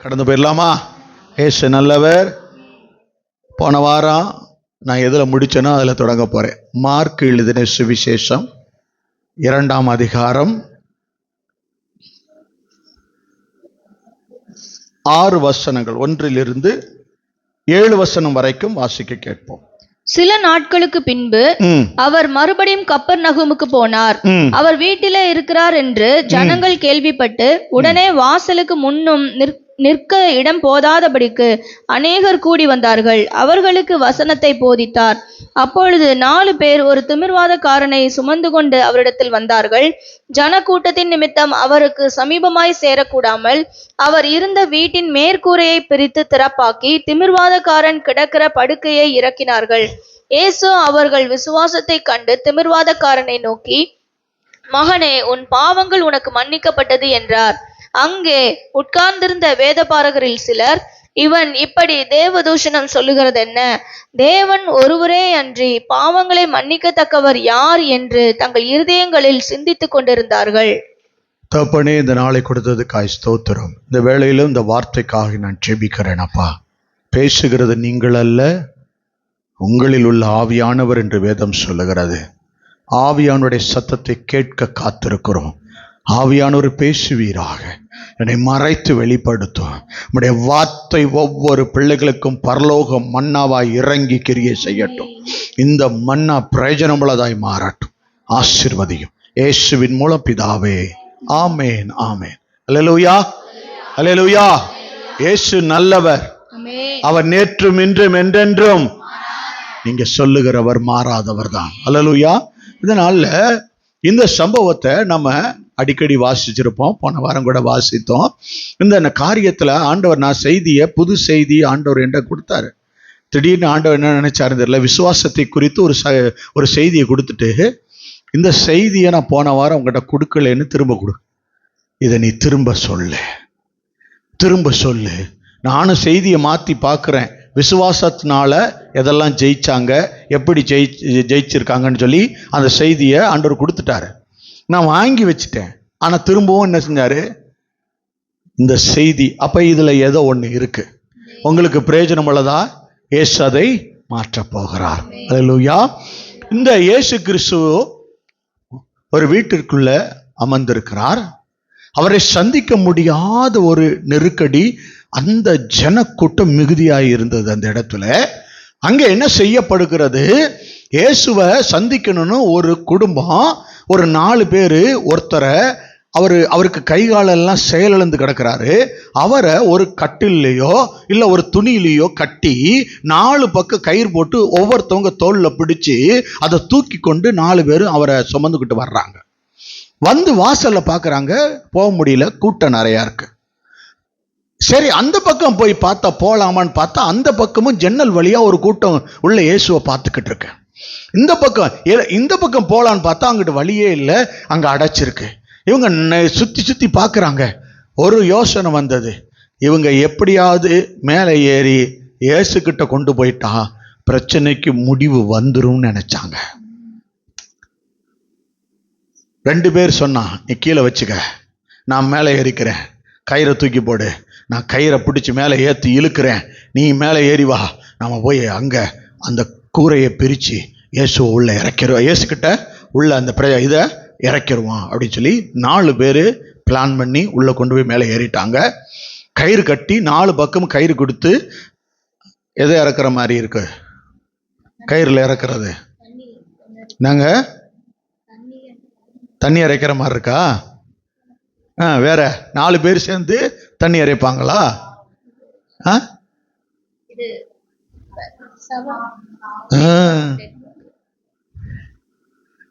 கடந்து போயிடலாமா? ஏசு நல்லவர். போன வாரம் நான் எதில் முடிச்சேனோ அதில் தொடங்க போகிறேன். மார்க் எழுதின சுவிசேஷம் 2ஆம் அதிகாரம் 6 வசனங்கள் 1 to 7 வசனம் வரைக்கும் வாசிக்க கேட்போம். சில நாட்களுக்கு பின்பு அவர் மறுபடியும் கப்பர்நகூமுக்கு போனார். அவர் வீட்டிலே இருக்கிறார் என்று ஜனங்கள் கேள்விப்பட்டு உடனே வாசலுக்கு முன்னும் நிற்க இடம் போதாதபடிக்கு அநேகர் கூடி வந்தார்கள். அவர்களுக்கு வசனத்தை போதித்தார். அப்பொழுது 4 பேர் ஒரு திமிர்வாதக்காரனை சுமந்து கொண்டு அவரிடத்தில் வந்தார்கள். ஜனக்கூட்டத்தின் நிமித்தம் அவருக்கு சமீபமாய் சேரக்கூடாமல் அவர் இருந்த வீட்டின் மேற்கூரையை பிரித்து திறப்பாக்கி திமிர்வாதக்காரன் கிடக்கிற படுக்கையை இறக்கினார்கள். இயேசு அவர்கள் விசுவாசத்தை கண்டு திமிர்வாதக்காரனை நோக்கி, மகனே, உன் பாவங்கள் உனக்கு மன்னிக்கப்பட்டது என்றார். அங்கே உட்கார்ந்திருந்த வேதபாரகரில் சிலர், இவன் இப்படி தேவதூஷணம் சொல்லுகிறது என்ன? தேவன் ஒருவரே அன்றி பாவங்களை மன்னிக்கத்தக்கவர் யார் என்று தங்கள் இருதயங்களில் சிந்தித்துக் கொண்டிருந்தார்கள். தகப்பனே, இந்த நாளை கொடுத்ததுக்காய் ஸ்தோத்திரம். இந்த வேளையிலும் இந்த வார்த்தைக்காக நான் ஜெபிக்கிறேன். அப்பா, பேசுகிறது நீங்கள் அல்ல, உங்களில் உள்ள ஆவியானவர் என்று வேதம் சொல்லுகிறது. ஆவியானுடைய சத்தத்தை கேட்க காத்திருக்கிறோம். ஆவியானவர் பேசுவீராக, என்னை மறைத்து வெளிப்படுத்தும். உம்முடைய வார்த்தை ஒவ்வொரு பிள்ளைகளுக்கும் பரலோகம் மன்னாவாய் இறங்கி கிரியை செய்யட்டும். இந்த மன்னா பிரயோஜனமுள்ளதாய் மாறட்டும். ஆசீர்வதியும் இயேசுவின் மூலம் பிதாவே, ஆமேன், ஆமேன். அல்லேலூயா, அல்லேலூயா. இயேசு நல்லவர். அவர் நேற்றும் இன்றும் என்றென்றும் நீங்க சொல்லுகிறவர் மாறாதவர் தான். அல்லேலூயா. இதனால இந்த சம்பவத்தை நம்ம அடிக்கடி வாசிச்சிருப்போம். போன வாரம் கூட வாசித்தோம். இந்த காரியத்துல ஆண்டவர், நான் செய்தியை, புது செய்தி ஆண்டவர் என்ற கொடுத்தாரு. திடீர்னு ஆண்டவர் என்ன நினைச்சாரு தெரியல, விசுவாசத்தை குறித்து ஒரு செய்தியை கொடுத்துட்டு, இந்த செய்தியை நான் போன வாரம் உங்கள்கிட்ட கொடுக்கலன்னு திரும்ப கொடு, இதை நீ திரும்ப சொல்லு. நானும் செய்தியை மாற்றி பார்க்குறேன். விசுவாசத்தினால எதெல்லாம் ஜெயிச்சாங்க, எப்படி ஜெயிச்சிருக்காங்கன்னு சொல்லி அந்த செய்தியை ஆண்டவர் கொடுத்துட்டாரு. நான் வாங்கி வச்சுட்டேன். ஆனால் திரும்பவும் என்ன செஞ்சாரு, இந்த செய்தி அப்போ இதில் ஏதோ ஒன்று இருக்கு, உங்களுக்கு பிரயோஜனம் உள்ளதா, இயேசு அதை மாற்றப் போகிறார். அல்லேலூயா. இந்த இயேசு கிறிஸ்து ஒரு வீட்டிற்குள்ள அமர்ந்திருக்கிறார். அவரை சந்திக்க முடியாத ஒரு நெருக்கடி, அந்த ஜனக்கூட்டம் மிகுதியாய் இருந்தது அந்த இடத்துல. அங்க என்ன செய்யப்படுகிறது, இயேசுவை சந்திக்கணும்னு ஒரு குடும்பம், ஒரு 4 பேர் ஒருத்தரை, அவருக்கு கை காலெல்லாம் செயலிழந்து கிடக்கிறாரு. அவரை ஒரு கட்டிலையோ இல்லை ஒரு துணியிலையோ கட்டி 4 பக்கம் கயிறு போட்டு ஒவ்வொருத்தவங்க தோல்ல பிடிச்சு அதை தூக்கி கொண்டு 4 பேரும் அவரை சுமந்துக்கிட்டு வர்றாங்க. வந்து வாசல்ல பார்க்குறாங்க, போக முடியல, கூட்டம் நிறையா இருக்கு. சரி, அந்த பக்கம் போய் பார்த்தா போகலாமான்னு பார்த்தா அந்த பக்கமும் ஜன்னல் வழியா ஒரு கூட்டம் உள்ள இயேசுவை பார்த்துக்கிட்டு இருக்கு. இந்த பக்கம் போகலான்னு பார்த்தா அங்கிட்டு வழியே இல்லை, அங்கே அடைச்சிருக்கு. இவங்க சுற்றி பார்க்குறாங்க. ஒரு யோசனை வந்தது, இவங்க எப்படியாவது மேலே ஏறி இயேசுக்கிட்ட கொண்டு போயிட்டா பிரச்சனைக்கு முடிவு வந்துரும்னு நினைச்சாங்க. 2 பேர் சொன்னா, நீ கீழே வச்சுக்க, நான் மேலே ஏறிக்கிறேன், கயிறை தூக்கி போடு, நான் கயிறை பிடிச்சி மேலே ஏற்றி இழுக்கிறேன், நீ மேலே ஏறி வா, நம்ம போய் அங்கே அந்த கூரையை பிரித்து இயேசுவை உள்ள இறக்கிடுவோம், இயேசுக்கிட்ட உள்ள அந்த இதை இறக்கிடுவோம் அப்படின்னு சொல்லி 4 பேர் பிளான் பண்ணி உள்ளே கொண்டு போய் மேலே ஏறிட்டாங்க. கயிறு கட்டி 4 பக்கமும் கயிறு கொடுத்து, எதை இறக்குற மாதிரி இருக்கு, கயிறில் இறக்குறது நாங்கள் தண்ணி இறைக்கிற மாதிரி இருக்கா? வேற 4 பேர் சேர்ந்து தண்ணி இறைப்பாங்களா?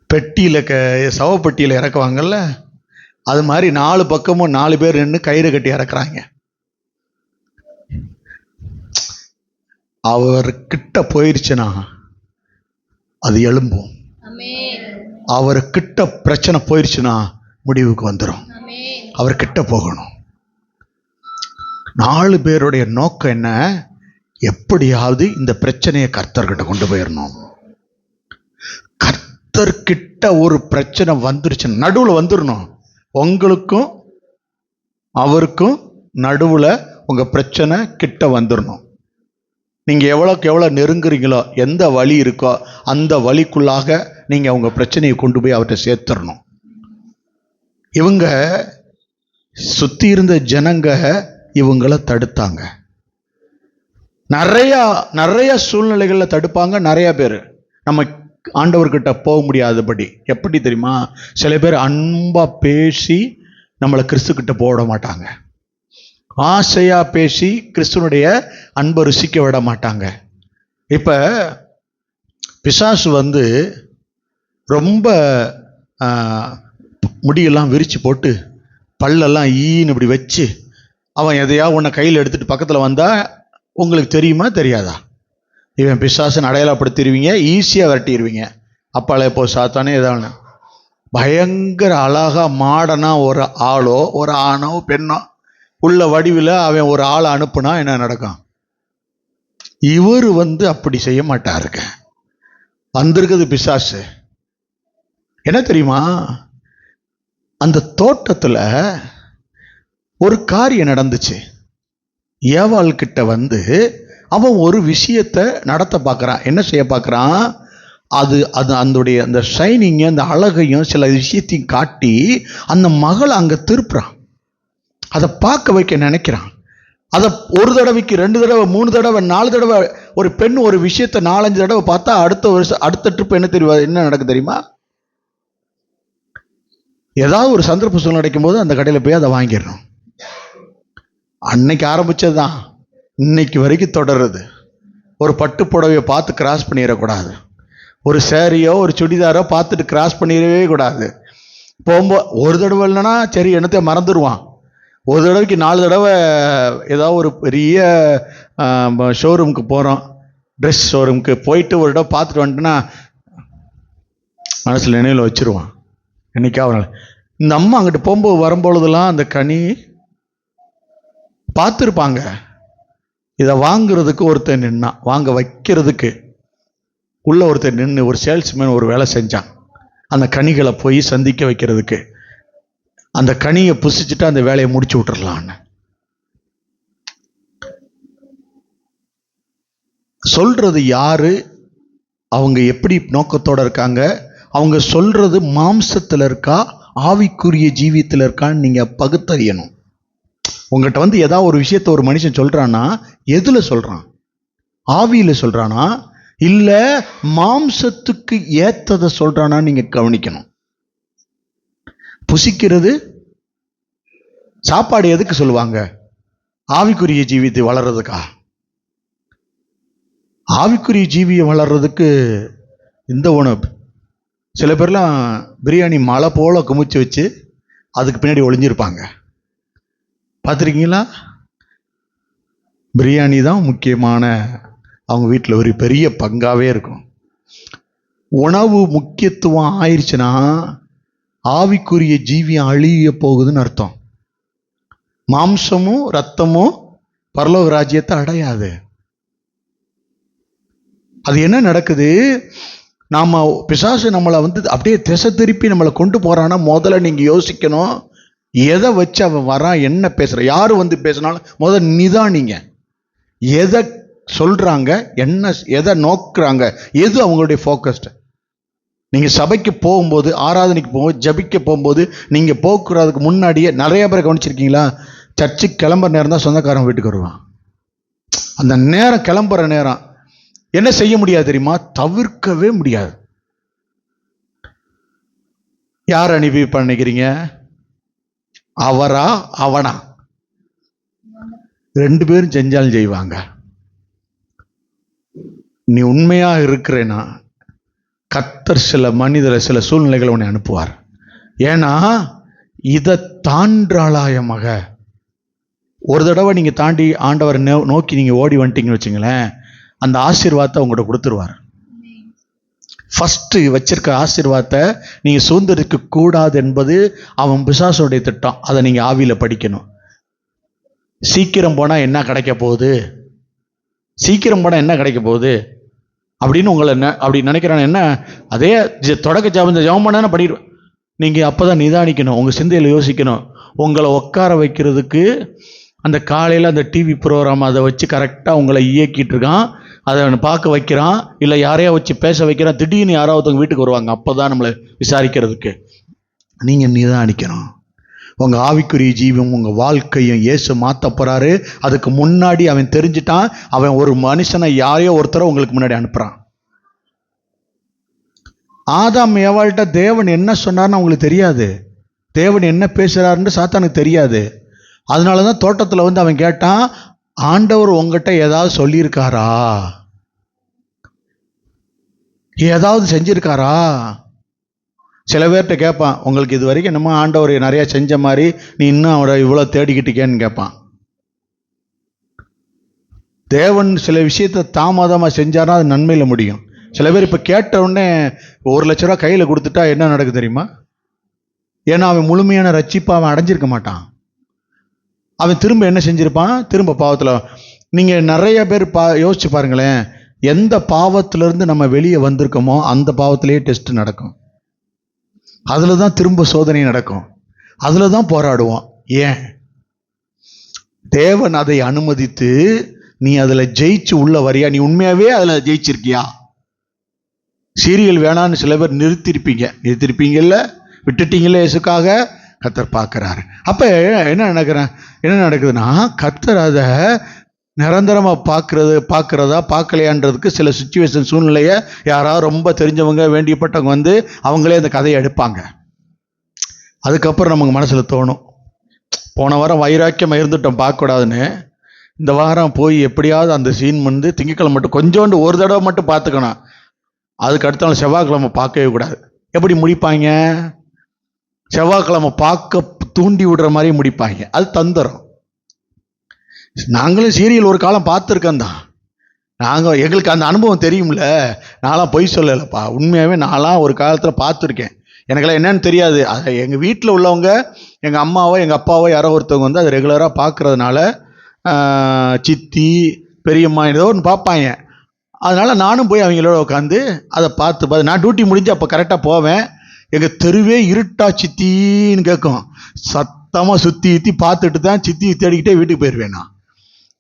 பெட்டியில சவப்பெட்டியில இறக்குவாங்கல்ல, அது மாதிரி 4 பக்கமும் 4 பேர் நின்று கயிறு கட்டி இறக்குறாங்க. அவர்கிட்ட போயிருச்சுன்னா அது எழும்பும். அவர்கிட்ட பிரச்சனை போயிருச்சுன்னா முடிவுக்கு வந்துடும். அவர்கிட்ட போகணும். 4 பேருடைய நோக்கம் என்ன, எப்படியாவது இந்த பிரச்சனையை கர்த்தர்கிட்ட கொண்டு போயிடணும். கர்த்தர்கிட்ட ஒரு பிரச்சனை வந்துருச்சு, நடுவில் வந்துடணும். உங்களுக்கும் அவருக்கும் நடுவில் உங்கள் பிரச்சனை கிட்ட வந்துடணும். நீங்கள் எவ்வளோக்கு எவ்வளோ நெருங்குறீங்களோ, எந்த வழி இருக்கோ அந்த வழிக்குள்ளாக நீங்கள் உங்கள் பிரச்சனையை கொண்டு போய் அவர்கிட்ட சேர்த்துடணும். இவங்க சுற்றி இருந்த ஜனங்க இவங்களை தடுத்தாங்க. நிறைய சூழ்நிலைகளில் தடுப்பாங்க. நிறைய பேர் நம்ம ஆண்டவர்கிட்ட போக முடியாதபடி. எப்படி தெரியுமா? சில பேர் அன்பா பேசி நம்மளை கிறிஸ்துக்கிட்ட போட மாட்டாங்க. ஆசையா பேசி கிறிஸ்துவனுடைய அன்பை ருசிக்க விட மாட்டாங்க. இப்ப பிசாசு ரொம்ப முடியெல்லாம் விரிச்சு போட்டு பல்லெல்லாம் ஈன்னு இப்படி வச்சு அவன் எதையா உன்னை கையில் எடுத்துட்டு பக்கத்தில் வந்தா உங்களுக்கு தெரியுமா தெரியாதா? இவன் பிசாசுன்னு அடையாளப்படுத்திடுவீங்க, ஈஸியாக விரட்டிடுவீங்க. அப்பாலே போ சாத்தானே ஏதானு பயங்கர அழகா மாடனா ஒரு ஆளோ ஒரு ஆணோ பெண்ணோ உள்ள வடிவில் அவன் ஒரு ஆளை அனுப்புனா என்ன நடக்கும்? இவர் அப்படி செய்ய மாட்டாருங்க. வந்திருக்குது பிசாசு. என்ன தெரியுமா? அந்த தோட்டத்தில் ஒரு காரியம் நடந்துச்சு. ஏவாள் கிட்ட அவன் ஒரு விஷயத்தை நடத்த பார்க்குறான். என்ன செய்ய பார்க்குறான்? அது அந்த ஷைனிங்க, அந்த அழகையும் சில விஷயத்தையும் காட்டி அந்த மகளை அங்கே திருப்புறான். அதை பார்க்க வைக்க நினைக்கிறான். அதை ஒரு தடவைக்கு 2 தடவை 3 தடவை 4 தடவை ஒரு பெண் ஒரு விஷயத்தை 4-5 தடவை பார்த்தா அடுத்த ட்ரிப் என்ன நடக்கு தெரியுமா? ஏதாவது ஒரு சந்தர்ப்ப சூழ்நிலை நடக்கும் போது அந்த கடையில் போய் அதை வாங்கிடணும். அன்னைக்கு ஆரம்பிச்சது தான் இன்னைக்கு வரைக்கும் தொடருது. ஒரு பட்டு புடவையை பார்த்து கிராஸ் பண்ணிடக்கூடாது. ஒரு சேரீயோ ஒரு சுடிதாரோ பார்த்துட்டு கிராஸ் பண்ணிடவே கூடாது. போகும்போது ஒரு தடவை இல்லைன்னா சரி என்னத்தை மறந்துடுவான். ஒரு தடவைக்கு 4 தடவை ஏதாவது ஒரு பெரிய ஷோரூமுக்கு போகிறோம், ட்ரெஸ் ஷோரூமுக்கு போயிட்டு ஒரு தடவை பார்த்துட்டு வந்துட்டுன்னா மனசில் நினைவில் வச்சுருவான். என்னைக்காவது இந்த அம்மா அங்கிட்டு போகும்போது வரும்பொழுதெல்லாம் அந்த கனி பார்த்துருப்பாங்க. இதை வாங்குறதுக்கு ஒருத்தர் நின்னான், வாங்க வைக்கிறதுக்கு உள்ள ஒருத்தர் நின்று ஒரு சேல்ஸ்மேன் ஒரு வேலை செஞ்சான். அந்த கனிகளை போய் சந்திக்க வைக்கிறதுக்கு அந்த கனியை புசிச்சுட்டு அந்த வேலையை முடிச்சு விட்டுறலான்னு சொல்றது யாரு? அவங்க எப்படி நோக்கத்தோட இருக்காங்க? அவங்க சொல்றது மாம்சத்துல இருக்கா ஆவிக்குரிய ஜீவியத்தில் இருக்கான்னு நீங்க பகுத்தறியணும். உங்கள்கிட்ட ஏதாவது ஒரு விஷயத்த ஒரு மனுஷன் சொல்றான்னா எதுல சொல்றான்? ஆவியில சொல்றானா இல்ல மாம்சத்துக்கு ஏத்ததை சொல்றானா நீங்க கவனிக்கணும். புசிக்கிறது சாப்பாடு எதுக்கு சொல்லுவாங்க? ஆவிக்குரிய ஜீவியத்தை வளர்றதுக்கா? ஆவிக்குரிய ஜீவியம் வளர்றதுக்கு இந்த உணவு. சில பேர்லாம் பிரியாணி மலை போல குமிச்சு வச்சு அதுக்கு பின்னாடி ஒளிஞ்சிருப்பாங்க. பார்த்துருக்கீங்களா? பிரியாணி தான் முக்கியமான அவங்க வீட்டில் ஒரு பெரிய பங்காவே இருக்கும். உணவு முக்கியத்துவம் ஆயிடுச்சுன்னா ஆவிக்குரிய ஜீவியம் அழிய போகுதுன்னு அர்த்தம். மாம்சமும் ரத்தமும் பரலோக ராஜ்யத்தை அடையாது. அது என்ன நடக்குது? நாம பிசாசு நம்மளை அப்படியே திசை திருப்பி நம்மளை கொண்டு போறான்னா முதல்ல நீங்க யோசிக்கணும், எதை வச்சு அவன் வரான், என்ன பேசுற, யாரு பேசினாலும் முதல்ல நிதானிங்க. எதை சொல்றாங்க, என்ன எதை நோக்குறாங்க, எது அவங்களுடைய ஃபோக்கஸ்ட். நீங்க சபைக்கு போகும்போது, ஆராதனைக்கு போகும்போது, ஜபிக்க போகும்போது, நீங்க போக்குறதுக்கு முன்னாடியே நிறைய பேரை கவனிச்சிருக்கீங்களா? சர்ச்சுக்கு கிளம்புற நேரம் தான் சொந்தக்காரன் வீட்டுக்கு வருவான். அந்த நேரம் கிளம்புற நேரம் என்ன செய்ய முடியாது தெரியுமா? தவிர்க்கவே முடியாது. யார் அனுப்பி பண்ணிக்கிறீங்க? அவரா அவனா? 2 பேரும் செஞ்சாலும் செய்வாங்க. நீ உண்மையா இருக்கிறேன்னா கர்த்தர் சில மனிதரை சில சூழ்நிலைகளை உன்னை அனுப்புவார். ஏன்னா இதை தாண்டாளாயமாக ஒரு தடவை நீங்க தாண்டி ஆண்டவரை நோக்கி நீங்க ஓடி வந்துட்டீங்கன்னு வச்சுங்களேன், அந்த ஆசீர்வாதத்தை உங்கள்கிட்ட கொடுத்துருவார். ஃபர்ஸ்ட் வச்சிருக்க ஆசீர்வாதத்தை நீங்க சுதந்திரிக்க கூடாது என்பது அவன் பிசாசுடைய திட்டம். அதை நீங்க ஆவியில படிக்கணும். சீக்கிரம் போனா என்ன கிடைக்க போகுது, சீக்கிரம் போனா என்ன கிடைக்க போகுது அப்படின்னு உங்களை அப்படி நினைக்கிறான். என்ன அதே தொடக்க ஜபம் பண்ணா படிக்கிறோம். நீங்க அப்பதான் நிதானிக்கணும், உங்க சிந்தையில யோசிக்கணும். உங்களை உட்கார வைக்கிறதுக்கு அந்த காலையில் அந்த டிவி ப்ரோக்ராம் அதை வச்சு கரெக்டாக உங்களை இயக்கிட்டு இருக்கான், அதை அவனை பார்க்க வைக்கிறான், இல்லை யாரையா வச்சு பேச வைக்கிறான். திடீர்னு யாராவது வீட்டுக்கு வருவாங்க, அப்போ தான் நம்மளை விசாரிக்கிறதுக்கு. நீங்கள் நிதானிக்கணும். உங்கள் ஆவிக்குரிய ஜீவம், உங்கள் வாழ்க்கையும் இயேசு மாற்ற போகிறாரு. அதுக்கு முன்னாடி அவன் தெரிஞ்சிட்டான். அவன் ஒரு மனுஷனை, யாரையோ ஒருத்தரை உங்களுக்கு முன்னாடி அனுப்புகிறான். ஆதாம் ஏவாள்கிட்ட தேவன் என்ன சொன்னார்னு அவங்களுக்கு தெரியாது. தேவன் என்ன பேசுகிறாருன்னு சாத்தானுக்கு தெரியாது. அதனால தான் தோட்டத்தில் வந்து அவன் கேட்டான், ஆண்டவர் உங்ககிட்ட ஏதாவது சொல்லியிருக்காரா, ஏதாவது செஞ்சிருக்காரா? சில பேர்கிட்ட கேட்பான், உங்களுக்கு இது வரைக்கும் என்னமோ ஆண்டவர் நிறைய செஞ்ச மாதிரி நீ இன்னும் அவரை இவ்வளோ தேடிக்கிட்டீங்கன்னு கேட்பான். தேவன் சில விஷயத்தை தாமதமாக செஞ்சார்னா அது நன்மையில் முடியும். சில பேர் இப்போ கேட்ட உடனே 1 லட்ச ரூபா கையில் கொடுத்துட்டா என்ன நடக்குது தெரியுமா? ஏன்னா அவன் முழுமையான ரட்சிப்பை அவன் அடைஞ்சிருக்க மாட்டான். அவன் திரும்ப என்ன செஞ்சிருப்பான்? திரும்ப பாவத்தில். நீங்கள் நிறைய பேர் யோசிச்சு பாருங்களேன், எந்த பாவத்திலிருந்து நம்ம வெளியே வந்திருக்கோமோ அந்த பாவத்திலேயே டெஸ்ட் நடக்கும். அதில் தான் திரும்ப சோதனை நடக்கும். அதில் தான் போராடுவோம். ஏன்? தேவன் அதை அனுமதித்து நீ அதில் ஜெயிச்சு உள்ள வரியா? நீ உண்மையாகவே அதில் ஜெயிச்சிருக்கியா? சீரியல் வேணான்னு சில பேர் நிறுத்திருப்பீங்கல்ல, விட்டுட்டீங்களே, இயேசுக்காக. கர்த்தர் பார்க்குறாரு. அப்போ என்ன நடக்குதுன்னா, கர்த்தர் அதை நிரந்தரமாக பார்க்குறதா பார்க்கலையான்றதுக்கு சில சுச்சுவேஷன், சூழ்நிலையை யாராவது ரொம்ப தெரிஞ்சவங்க, வேண்டியப்பட்டவங்க வந்து அவங்களே அந்த கதையை எடுப்பாங்க. அதுக்கப்புறம் நமக்கு மனசில் தோணும், போன வாரம் வைராக்கியமாக இருந்துட்டோம் பார்க்கக்கூடாதுன்னு, இந்த வாரம் போய் எப்படியாவது அந்த சீன் வந்து திங்கக்கிழமை மட்டும் கொஞ்சோண்டு ஒரு தடவை மட்டும் பார்த்துக்கணும், அதுக்கு அடுத்த நாள் செவ்வாய்க்கிழமை பார்க்கவே கூடாது. எப்படி முடிப்பாங்க? செவ்வாய்க்கிழமை பார்க்க தூண்டி விடுற மாதிரி முடிப்பாங்க. அது தந்திரம். நாங்களும் சீரியல் ஒரு காலம் பார்த்துருக்கோம் தான். எங்களுக்கு அந்த அனுபவம் தெரியும்ல. நான்லாம் பொய் சொல்லலைப்பா, உண்மையாகவே நான்லாம் ஒரு காலத்தில் பார்த்துருக்கேன். எனக்கெல்லாம் என்னன்னு தெரியாது. அதை எங்கள் வீட்டில் உள்ளவங்க, எங்கள் அம்மாவோ எங்கள் அப்பாவோ யாரோ ஒருத்தவங்க வந்து அதை ரெகுலராக பார்க்குறதுனால, சித்தி பெரியம்மா ஏதோ ஒன்று பார்ப்பாங்க. அதனால் நானும் போய் அவங்களோட உட்காந்து அதை பார்த்து நான் டியூட்டி முடிஞ்சு அப்போ கரெக்டாக போவேன். எங்கள் தெருவே இருட்டா சித்தின்னு கேட்கும். சத்தமாக சுற்றி பார்த்துட்டு தான் சித்தி தேடிக்கிட்டே வீட்டுக்கு போயிடுவேன். நான்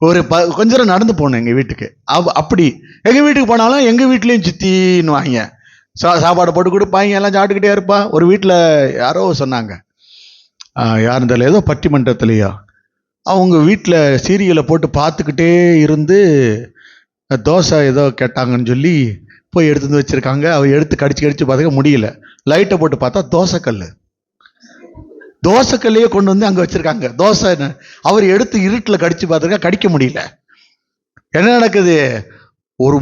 ஒரு கொஞ்ச நேரம் நடந்து போனேன் எங்கள் வீட்டுக்கு. அப்படி எங்கள் வீட்டுக்கு போனாலும் எங்கள் வீட்லேயும் சித்தின்னு வாங்க, சாப்பாடு போட்டு கொடுப்பாங்க, எல்லாம் சாப்பிட்டுக்கிட்டே இருப்பா. ஒரு வீட்டில் யாரோ சொன்னாங்க, யார் இருந்தாலும் ஏதோ பட்டிமன்றத்துலையோ, அவங்க வீட்டில் சீரியலை போட்டு பார்த்துக்கிட்டே இருந்து தோசை ஏதோ கேட்டாங்கன்னு சொல்லி போய் எடுத்து வந்து வச்சுருக்காங்க. அவ எடுத்து கடிச்சு பார்த்துக்க முடியல. லைட்டை போட்டு பார்த்தா தோசைக்கல்லையே கொண்டு வந்து அங்கே வச்சுருக்காங்க. தோசை அவர் எடுத்து இருட்டில் கடிச்சு பார்த்துருக்கா, கடிக்க முடியல. என்ன நடக்குது? ஒரு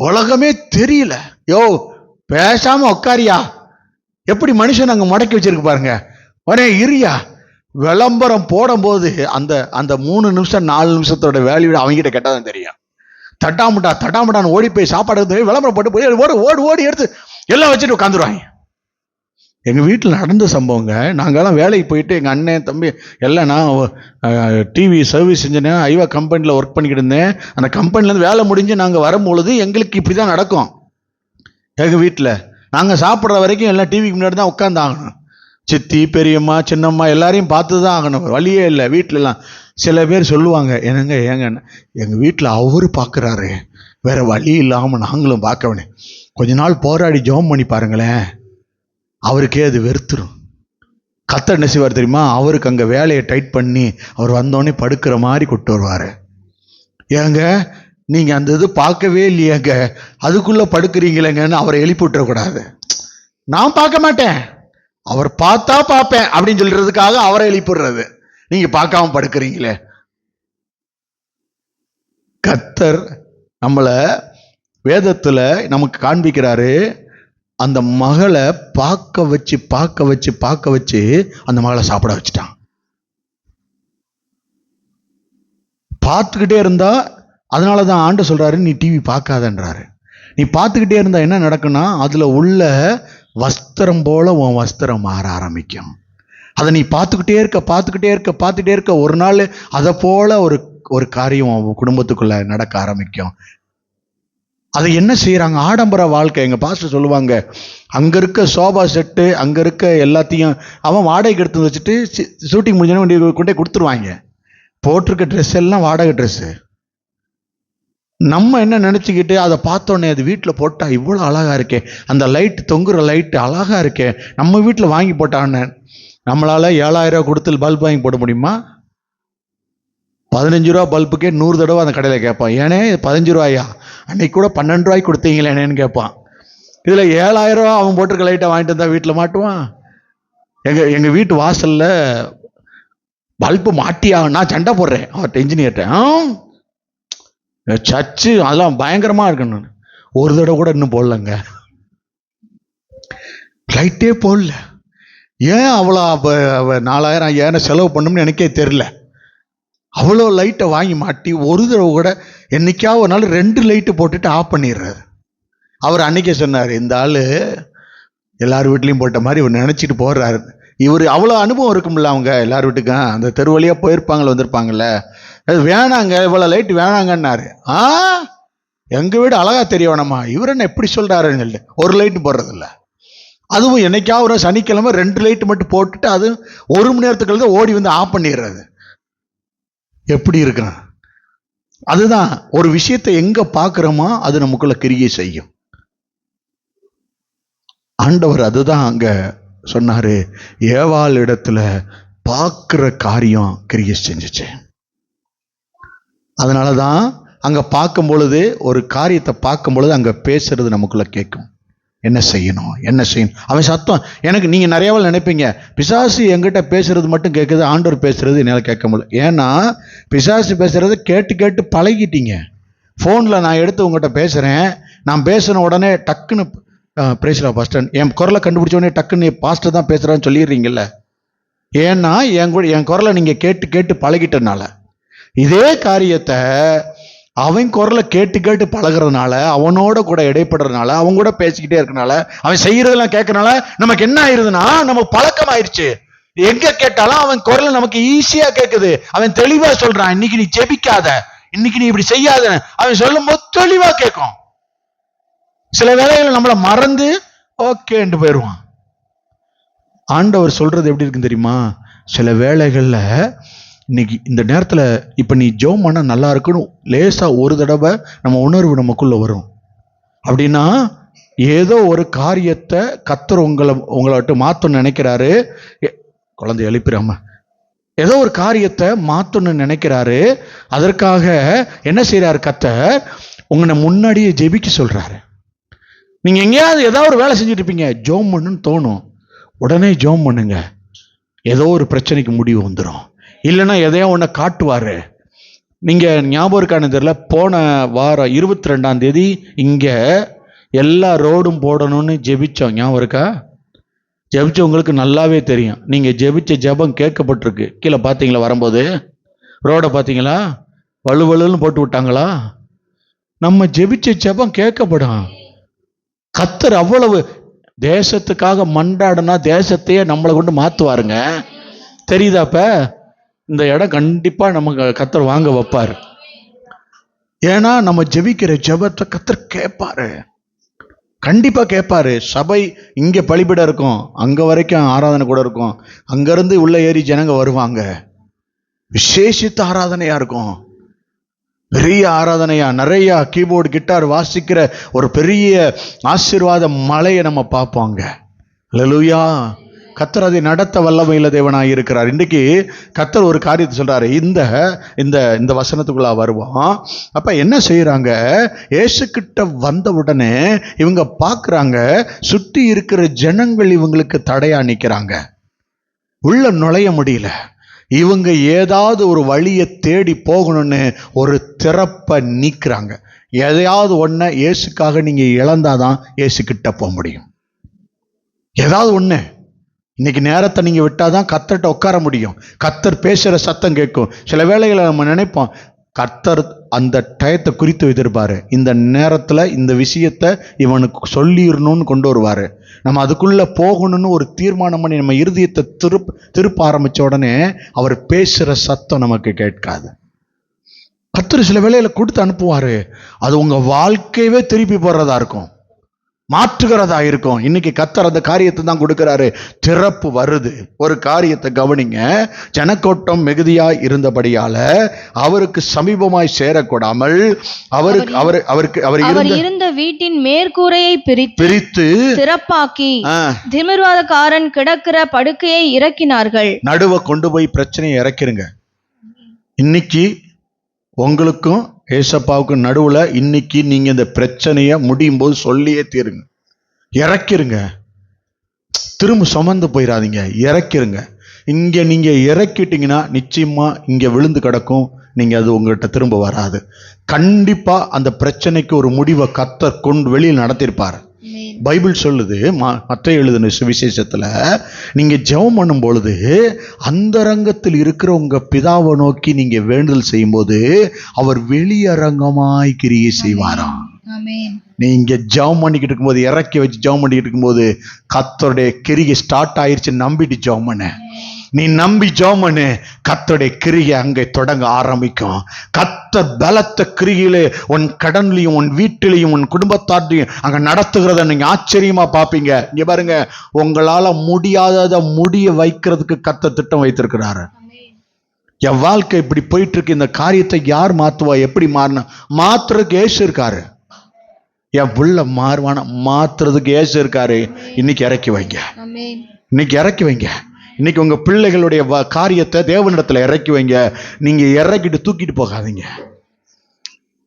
உலகமே தெரியல. யோ பேசாமல் உட்காரியா, எப்படி மனுஷன் அங்கே முடக்கி வச்சிருக்கு பாருங்க. ஒரே இரியா. விளம்பரம் போடும்போது அந்த 3 நிமிஷம் 4 நிமிஷத்தோட வேல்யூ அவங்ககிட்ட கேட்டால் தான் தெரியும். தட்டாமுட்டான்னு ஓடி போய் சாப்பாடு விளம்பரம் போட்டு போய் ஓடி எடுத்து எல்லாம் வச்சுட்டு உட்காந்துருவாங்க. எங்கள் வீட்டில் நடந்த சம்பவங்க. நாங்கள்லாம் வேலைக்கு போயிட்டு எங்கள் அண்ணன் தம்பி எல்லாம், நான் டிவி சர்வீஸ் இன்ஜினியர் ஐவா கம்பெனியில் ஒர்க் பண்ணிக்கிட்டு இருந்தேன். அந்த கம்பெனிலேருந்து வேலை முடிஞ்சு நாங்கள் வரும்பொழுது எங்களுக்கு இப்படி தான் நடக்கும். எங்கள் வீட்டில் நாங்கள் சாப்பிட்ற வரைக்கும் எல்லாம் டிவிக்கு முன்னாடி தான் உட்காந்து ஆகணும். சித்தி பெரியம்மா சின்னம்மா எல்லாரையும் பார்த்து தான் ஆகணும், வழியே இல்லை. வீட்டிலலாம் சில பேர் சொல்லுவாங்க, ஏங்க எங்கள் வீட்டில் அவரு பார்க்குறாரு, வேற வழி இல்லாமல் நாங்களும் பார்க்கவேனே, கொஞ்ச நாள் போராடி ஜெபம் பண்ணி பாருங்களேன், அவருக்கே அது வெறுத்துரும். கர்த்தர் என்ன செய்வார் தெரியுமா? அவருக்கு அங்கே வேலையை டைட் பண்ணி அவர் வந்தோடனே படுக்கிற மாதிரி கொண்டு வருவார். ஏங்க நீங்கள் அந்த இது பார்க்கவே இல்லையேங்க, அதுக்குள்ளே படுக்கிறீங்களேங்கன்னு அவரை எழுப்பி விட்டுறக்கூடாது. நான் பார்க்க மாட்டேன், அவர் பார்த்தா பார்ப்பேன் அப்படின்னு சொல்றதுக்காக அவரை எழுப்பிடுறது. நீங்க பார்க்காம படுக்கிறீங்களே. கர்த்தர் நம்மளை வேதத்துல நமக்கு காண்பிக்கிறாரு. அந்த மகளை பார்க்க வச்சு அந்த மகளை சாப்பிட வச்சுட்டான். பார்த்துக்கிட்டே இருந்தா, அதனாலதான் ஆண்டு சொல்றாரு, நீ டிவி பார்க்காதன்றாரு. நீ பார்த்துக்கிட்டே இருந்தா என்ன நடக்குன்னா, அதுல உள்ள வஸ்திரம் போல உன் வஸ்திரம் மாற ஆரம்பிக்கும். அதை நீ பார்த்துக்கிட்டே இருக்க ஒரு நாள் அதை போல ஒரு காரியம் உன் குடும்பத்துக்குள்ள நடக்க ஆரம்பிக்கும். அதை என்ன செய்யறாங்க? ஆடம்பர வாழ்க்கை. எங்க பாஸ்டர் சொல்லுவாங்க, அங்க இருக்க சோபா செட்டு, அங்க இருக்க எல்லாத்தையும் அவன் வாடகைக்கு எடுத்து வச்சுட்டு ஷூட்டிங் முடிஞ்சோன்னு கொண்டே கொடுத்துருவாங்க. போட்டிருக்க ட்ரெஸ் எல்லாம் வாடகை ட்ரெஸ்ஸு. நம்ம என்ன நினச்சிக்கிட்டு அதை பார்த்தோன்னே அது வீட்டில் போட்டால் இவ்வளோ அழகாக இருக்கே, அந்த லைட்டு தொங்குற லைட்டு அழகாக இருக்கே, நம்ம வீட்டில் வாங்கி போட்டான்னு. நம்மளால் 7,000 ரூபா கொடுத்து பல்ப் வாங்கி போட முடியுமா? 15 ரூபா பல்புக்கே 100 தடவை அந்த கடையில் கேட்பான், ஏனே 15 ரூபாயா, அன்னைக்கு கூட 12 ரூபாய்க்கு கொடுத்தீங்களேன்னு கேட்பான். இதில் 7,000 ரூபா அவன் போட்டிருக்க லைட்டை வாங்கிட்டு வந்தால் வீட்டில் மாட்டுவான். எங்கள் வீட்டு வாசலில் பல்பு மாட்டியா, நான் சண்டை போடுறேன் அவர்கிட்ட, இன்ஜினியர்கிட்ட. சர்ச்சு அதெல்லாம் பயங்கரமா இருக்கணும். ஒரு தடவை கூட இன்னும் போடலங்க, லைட்டே போடல. ஏன் அவ்வளோ 4,000 5,000 செலவு பண்ணணும்னு எனக்கே தெரியல. அவ்வளோ லைட்டை வாங்கி மாட்டி ஒரு தடவை கூட என்னைக்காவது ஒரு நாள் 2 லைட்டு போட்டுட்டு ஆஃப் பண்ணிடுறாரு. அவர் அன்னைக்கே சொன்னார், இந்த ஆள் எல்லார் வீட்லேயும் போட்ட மாதிரி இவர் நினச்சிட்டு போடுறாரு. இவர் அவ்வளோ அனுபவம் இருக்கும்ல, அவங்க எல்லார் வீட்டுக்கும் அந்த தெரு வழியாக போயிருப்பாங்களே, வந்திருப்பாங்கல்ல, அது வேணாங்க இவ்வளோ லைட்டு வேணாங்கன்னாரு. எங்கள் வீடு அழகா தெரிய வேணாமா, இவர் என்ன எப்படி சொல்கிறாருன்னு சொல்லிட்டு ஒரு லைட்டு போடுறதில்ல. அதுவும் என்னைக்காவது ஒரு சனிக்கிழமை 2 லைட்டு மட்டும் போட்டுட்டு அது 1 மணி நேரத்துக்கு தான் ஓடி வந்து ஆஃப் பண்ணிடுறது. எப்படி இருக்கான்? அதுதான், ஒரு விஷயத்தை எங்க பார்க்குறோமோ அது நமக்குள்ள கிரியை செய்யும். ஆண்டவர் அதுதான் அங்க சொன்னாரு, ஏவாள் இடத்துல பார்க்கிற காரியம் கிரியை செஞ்சுச்சு. அதனாலதான் அங்க பார்க்கும் பொழுது, ஒரு காரியத்தை பார்க்கும் பொழுது அங்க பேசுறது நமக்குள்ள கேட்கும். என்ன செய்யணும் என்ன செய்யணும், அவன் சத்தம். எனக்கு நீங்க நிறையவாள் நினைப்பீங்க, பிசாசு என்கிட்ட பேசுறது மட்டும் கேட்குது, ஆண்டவர் பேசுறது என்னால் கேட்க முடியல. ஏன்னா பிசாசு பேசுறது கேட்டு கேட்டு பழகிட்டீங்க. ஃபோனில் நான் எடுத்து உங்கள்கிட்ட பேசுகிறேன், நான் பேசின உடனே டக்குன்னு பிரேசலா பாஸ்டர், என் குரலை கண்டுபிடிச்ச உடனே டக்குன்னு பாஸ்டர் தான் பேசுகிறான்னு சொல்லிடுறீங்கல்ல. ஏன்னா என் குரலை நீங்கள் கேட்டு கேட்டு பழகிட்டனால. இதே காரியத்தை அவன் குரலை கேட்டு கேட்டு பழகிறதுனால, அவனோட கூட இடைப்படுறதுனால, அவன் கூட பேசிக்கிட்டே இருக்கனால, அவன் செய்யறதெல்லாம் கேட்கறனால நமக்கு என்ன ஆயிருதுன்னா, நமக்கு பழக்கம் ஆயிடுச்சு. எங்க கேட்டாலும் அவன் குரல் நமக்கு ஈஸியா கேட்குது. அவன் தெளிவா சொல்றான், இன்னைக்கு நீ ஜெபிக்காத, இன்னைக்கு நீ இப்படி செய்யாத, அவன் சொல்லும் போது தெளிவா கேட்கும். சில வேளைகள் நம்மளை மறந்து ஓகேன்ட்டு போயிடுவான். ஆண்டவர் சொல்றது எப்படி இருக்குன்னு தெரியுமா? சில வேளைகள்ல இன்னைக்கு இந்த நேரத்தில் இப்போ நீ ஜெபம் பண்ண நல்லா இருக்குன்னு லேசாக ஒரு தடவை நம்ம உணர்வு நமக்குள்ள வரும். அப்படின்னா ஏதோ ஒரு காரியத்தை கர்த்தர் உங்கள்கிட்ட மாற்றணும்னு நினைக்கிறாரு. குழந்தை எழுப்பிடாம ஏதோ ஒரு காரியத்தை மாற்றணும்னு நினைக்கிறாரு. அதற்காக என்ன செய்யறாரு கர்த்தர்? உங்களை முன்னாடியே ஜெபிக்க சொல்றாரு. நீங்கள் எங்கேயாவது ஏதாவது ஒரு வேலை செஞ்சுட்டு இருப்பீங்க, ஜெபம் பண்ணுன்னு தோணும், உடனே ஜெபம் பண்ணுங்க. ஏதோ ஒரு பிரச்சனைக்கு முடிவு வந்துடும். இல்லைன்னா எதையோ ஒன்று காட்டுவார். நீங்கள் ஞாபகம் இருக்கான்னு தெரியல, போன வாரம் 22ஆம் தேதி இங்கே எல்லா ரோடும் போடணும்னு ஜெபிச்சோம். ஞாபகம் இருக்கா? ஜெபிச்சவங்களுக்கு நல்லாவே தெரியும். நீங்கள் ஜெபிச்ச ஜெபம் கேட்கப்பட்டிருக்கு. கீழே பார்த்தீங்களா? வரும்போது ரோடை பார்த்தீங்களா? வலுவலுன்னு போட்டு விட்டாங்களா? நம்ம ஜெபிச்ச ஜெபம் கேட்கப்படும். கர்த்தர் அவ்வளவு தேசத்துக்காக மன்றாடனா தேசத்தையே நம்மளை கொண்டு மாற்றுவாருங்க. தெரியுதாப்ப? இந்த இடம் கண்டிப்பா நமக்கு கர்த்தர் வாங்க வைப்பாரு. ஏன்னா நம்ம ஜெபிக்கிற ஜெபத்தை கர்த்தர் கேட்பாரு, கண்டிப்பா கேட்பாரு. சபை இங்க பலிபீடம் இருக்கும், அங்க வரைக்கும் ஆராதனை கூட இருக்கும், அங்கிருந்து உள்ள ஏறி ஜனங்க வருவாங்க. விசேஷித்த ஆராதனையா இருக்கும், பெரிய ஆராதனையா, நிறைய கீபோர்டு கிட்டார் வாசிக்கிற ஒரு பெரிய ஆசீர்வாத மலையை நம்ம பார்ப்போங்க. அல்லேலூயா. கர்த்தர் அதை நடத்த வல்லமையுள்ள தேவனாய் இருக்கிறார். இன்றைக்கு கர்த்தர் ஒரு காரியத்தை சொல்றாரு. இந்த இந்த இந்த வசனத்துக்குள்ள வருவோம். அப்ப என்ன செய்யறாங்க? இயேசு கிட்ட வந்த உடனே இவங்க பார்க்கறாங்க, சுற்றி இருக்கிற ஜனங்கள் இவங்களுக்கு தடையா நிக்கிறாங்க, உள்ள நுழைய முடியல. இவங்க ஏதாவது ஒரு வழியை தேடி போகணும்னு ஒரு திறப்பை நீக்கிறாங்க. எதையாவது ஒன்றை இயேசுக்காக நீங்க இழந்தாதான் இயேசு கிட்ட போக முடியும். ஏதாவது ஒண்ணு இன்னைக்கு நேரத்தை நீங்க விட்டாதான் கர்த்தர்ட்ட உட்கார முடியும். கர்த்தர் பேசுற சத்தம் கேட்கும். சில வேளைகளை நம்ம நினைப்போம், கர்த்தர் அந்த டயத்தை குறித்து வைத்திருப்பாரு, இந்த நேரத்துல இந்த விஷயத்த இவனுக்கு சொல்லிடணும்னு கொண்டு வருவாரு. நம்ம அதுக்குள்ள போகணும்னு ஒரு தீர்மானம் பண்ணி நம்ம இருதயத்தை திருப்ப ஆரம்பிச்ச உடனே அவர் பேசுற சத்தம் நமக்கு கேட்காது. கர்த்தர் சில வேளையில கொடுத்து அனுப்புவாரு, அது உங்க வாழ்க்கையவே திருப்பி போடுறதா இருக்கும். மாற்றுகிறதா இருக்கும். இன்னைக்கு கர்த்தர் அந்த காரியத்தை தான் கொடுக்கிறாரு. திறப்பு வருது. ஒரு காரியத்தை கவனிங்க. ஜனக்கூட்டம் மிகுதியாய் இருந்தபடியால அவருக்கு சமீபமாய் சேரக்கூடாமல் அவர் இருந்த வீட்டின் மேற்கூரையை பிரித்து திறப்பாக்கி திமிர்வாதக்காரன் கிடக்கிற படுக்கையை இறக்கினார்கள். நடுவ கொண்டு போய் பிரச்சனையை இறக்கிருங்க. இன்னைக்கு உங்களுக்கும் ஏசப்பாவுக்கும் நடுவுல இன்னைக்கு நீங்க இந்த பிரச்சனைய முடியும் போது சொல்லியே தீருங்க. இறக்கிருங்க. திரும்ப சுமந்து போயிடாதீங்க. இறக்கிருங்க. இங்க நீங்க இறக்கிட்டீங்கன்னா நிச்சயமா இங்க விழுந்து கிடக்கும். நீங்க அது உங்கள்கிட்ட திரும்ப வராது. கண்டிப்பா அந்த பிரச்சனைக்கு ஒரு முடிவை கர்த்தர் கொண்டு வெளியில் நடத்திருப்பாரு. பைபிள் சொல்லுது, மத்தேயு எழுதின சுவிசேஷத்துல, நீங்க ஜெபம் பண்ணும் பொழுது அந்தரங்கத்தில் இருக்கிற உங்க பிதாவை நோக்கி நீங்க வேண்டுதல் செய்யும் போது அவர் வெளியரங்கமாய் கிரியை செய்வாராம். நீங்க ஜெபம் பண்ணிக்கிட்டு இருக்கும்போது, இறக்கி வச்சு ஜெபம் பண்ணிக்கிட்டு இருக்கும்போது கர்த்தருடைய கிரியை ஸ்டார்ட் ஆயிருச்சு. நம்பிட்டு ஜெபம் பண்ண, நீ நம்பி ஜெபம் பண்ணு, கர்த்தருடைய கிரியை அங்கே தொடங்க ஆரம்பிக்கும். கர்த்தர் பலத்த கிரியிலே உன் கடன்லையும் உன் வீட்டிலையும் உன் குடும்பத்தாரையும் அங்க நடத்துகிறத நீங்க ஆச்சரியமா பாப்பீங்க. இங்க பாருங்க, உங்களால முடியாததை முடிய வைக்கிறதுக்கு கர்த்தர் திட்டம் வைத்திருக்கிறாரு. என் வாழ்க்கை இப்படி போயிட்டு இருக்கு, இந்த காரியத்தை யார் மாத்துவா? எப்படி மாத்துறதுக்கு ஏசு இருக்காரு. என் புள்ள மாறுவான மாத்துறதுக்கு ஏசு இருக்காரு. இன்னைக்கு இறக்கி வைங்க. இன்னைக்கு இறக்கி வைங்க. இன்னைக்கு உங்க பிள்ளைகளுடைய காரியத்தை தேவனிடத்துல இறக்கி வைங்க. நீங்க இறக்கிட்டு தூக்கிட்டு போகாதீங்க.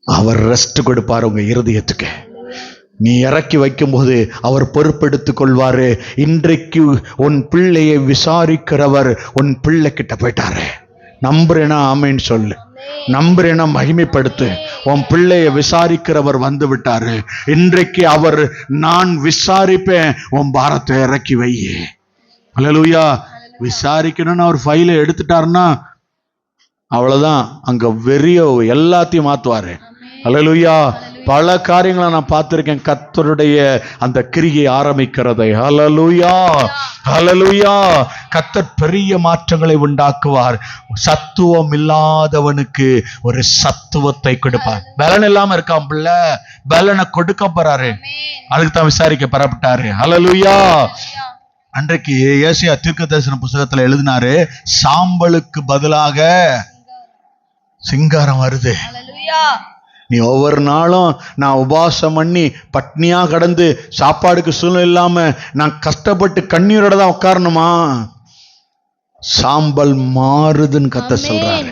அவர் ரெஸ்ட் கொடுப்பார் உங்க இருதயத்துக்கு. நீ இறக்கி வைக்கும் போது அவர் பொறுப்பெடுத்துக் கொள்வாரு. இன்றைக்கு உன் பிள்ளையை விசாரிக்கிறவர் உன் பிள்ளை கிட்ட போயிட்டாரு. நம்புறேனா ஆமேன்னு சொல்லு. நம்புறேனா மகிமைப்படுத்து. உன் பிள்ளைய விசாரிக்கிறவர் வந்து விட்டாரு. இன்றைக்கு அவர் நான் விசாரிப்பேன், உன் பாரத்தை இறக்கி வை. அல்லேலூயா. விசாரிக்கணும்னு அவர் ஃபைலை எடுத்துட்டாருன்னா அவ்வளவுதான். அங்க வெறிய எல்லாத்தையும் மாத்துவாரு. அல்லேலூயா. பல காரியங்களை நான் பார்த்திருக்கேன் கர்த்தருடைய அந்த கிரியை ஆரம்பிக்கிறதை. அல்லேலூயா, அல்லேலூயா. கர்த்தர் பெரிய மாற்றங்களை உண்டாக்குவார். சத்துவம் இல்லாதவனுக்கு ஒரு சத்துவத்தை கொடுப்பார். பலன் இல்லாம இருக்கான் பிள்ளை, பலனை கொடுக்க போறாரு. அதுக்கு தான் விசாரிக்க பெறப்பட்டாரு. அல்லேலூயா. அன்றைக்கு ஏசாயா தீர்க்கதரிசன புத்தகத்துல எழுதினாரு, சாம்பலுக்கு பதிலாக சிங்காரம் வருது. நீ ஒவ்வொரு நாளும் நான் உபவாசம் பண்ணி பட்னியா கடந்து சாப்பாடுக்கு சூழ்நிலை இல்லாம நான் கஷ்டப்பட்டு கண்ணீரோட தான் உட்காரணுமா? சாம்பல் மாறுதுன்னு கர்த்தர் சொல்றாரு.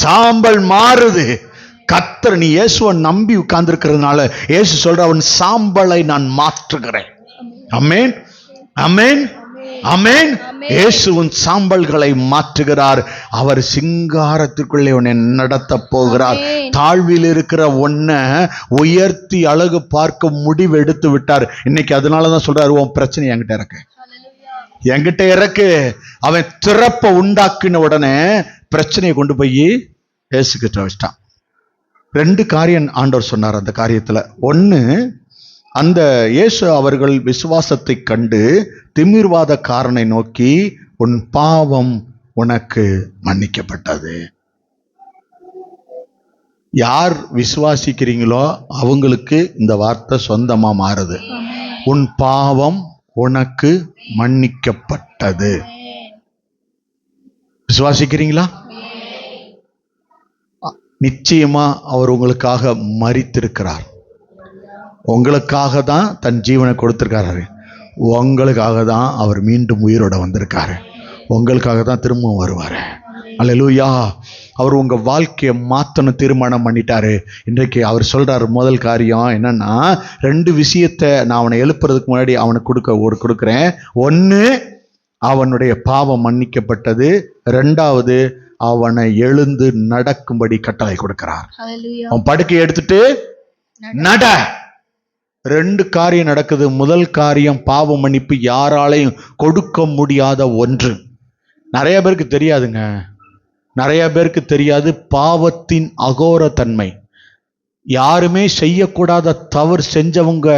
சாம்பல் மாறுது. கர்த்தர், நீ இயேசுவை நம்பி உட்கார்ந்து இருக்கிறதுனால இயேசு சொல்ற, அவன் சாம்பலை நான் மாற்றுகிறேன். ஆமென், ஆமென், ஆமென். இயேசு உன் சாம்பல்களை மாற்றுகிறார். அவர் சிங்காரத்திற்குள்ளே உன்னை நடத்த போகிறார். தாழ்வில் இருக்கிற உன்னை உயர்த்தி அழகு பார்க்க முடிவு எடுத்து விட்டார். இன்னைக்கு அதனாலதான் சொல்றாரு, உன் பிரச்சனை என்கிட்ட இருக்கு, என்கிட்ட இருக்கு. அவன் திறப்ப உண்டாக்கின உடனே பிரச்சனையை கொண்டு போய் இயேசு கிட்ட வச்சிட்டான். 2 காரியம் ஆண்டவர் சொன்னார் அந்த காரியத்துல. ஒன்னு, அந்த இயேசு அவர்கள் விசுவாசத்தை கண்டு திமிர்வாதக்காரனை நோக்கி, உன் பாவம் உனக்கு மன்னிக்கப்பட்டது. யார் விசுவாசிக்கிறீங்களோ அவங்களுக்கு இந்த வார்த்தை சொந்தமா மாறுது. உன் பாவம் உனக்கு மன்னிக்கப்பட்டது. விசுவாசிக்கிறீங்களா? நிச்சயமா அவர் உங்களுக்காக மரித்திருக்கிறார். உங்களுக்காக தான் தன் ஜீவனை கொடுத்திருக்காரு. உங்களுக்காக தான் அவர் மீண்டும் உயிரோட வந்திருக்காரு. உங்களுக்காக தான் திரும்பவும் வருவாரு. அல்லேலூயா. அவர் உங்க வாழ்க்கையை மாத்தணும் தீர்மானம் பண்ணிட்டாரு. இன்றைக்கு அவர் சொல்றாரு, முதல் காரியம் என்னன்னா, 2 விஷயத்தை நான் அவனை எழுப்புறதுக்கு முன்னாடி அவனுக்கு கொடுக்குறேன். 1, அவனுடைய பாவம் மன்னிக்கப்பட்டது. 2வது, அவனை எழுந்து நடக்கும்படி கட்டளை கொடுக்கிறார். அவன் படுக்கையை எடுத்துட்டு நட. 2 காரியம் நடக்குது. முதல் காரியம், பாவ மன்னிப்பு யாராலையும் கொடுக்க முடியாத ஒன்று. நிறைய பேருக்கு தெரியாதுங்க. நிறைய பேருக்கு தெரியாது பாவத்தின் அகோர தன்மை. யாருமே செய்யக்கூடாத தவறு செஞ்சவங்க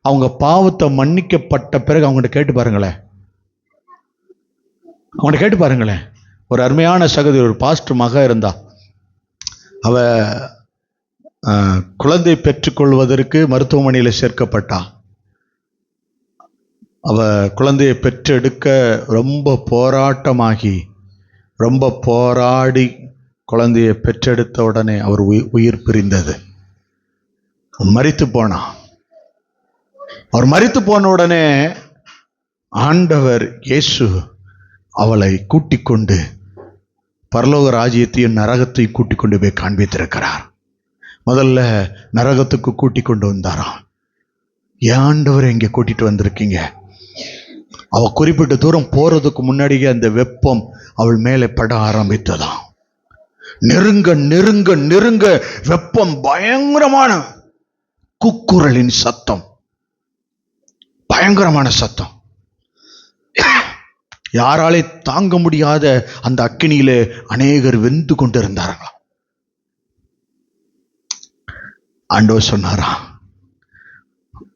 அவங்க பாவத்தை மன்னிக்கப்பட்ட பிறகு அவங்கள்ட்ட கேட்டு பாருங்களேன். அவங்கள்ட்ட கேட்டு பாருங்களேன். ஒரு அருமையான சகோதரி, ஒரு பாஸ்டர் மக இருந்தா. அவ குழந்தை பெற்றுக்கொள்வதற்கு மருத்துவமனையில் சேர்க்கப்பட்டா. அவ குழந்தையை பெற்றெடுக்க ரொம்ப போராட்டமாகி ரொம்ப போராடி குழந்தையை பெற்றெடுத்த உடனே அவர் உயிர் பிரிந்தது. மரித்து போனான். அவர் மரித்து போன உடனே ஆண்டவர் இயேசு அவளை கூட்டிக் கொண்டு பரலோக ராஜ்யத்தையும் நரகத்தையும் கூட்டிக் கொண்டு போய் காண்பித்திருக்கிறார். முதல்ல நரகத்துக்கு கூட்டிக் கொண்டு வந்தாராம். ஏன் ஆண்டவர் இங்கே கூட்டிட்டு வந்திருக்கீங்க? அவ குறிப்பிட்ட தூரம் போறதுக்கு முன்னாடியே அந்த வெப்பம் அவள் மேலே பட ஆரம்பித்ததாம். நெருங்க நெருங்க நெருங்க வெப்பம், பயங்கரமான கூக்குரலின் சத்தம், பயங்கரமான சத்தம். யாராலே தாங்க முடியாத அந்த அக்கினியிலே அநேகர் வெந்து கொண்டிருந்தார்களாம். ஆண்டவர் சொன்னாரா,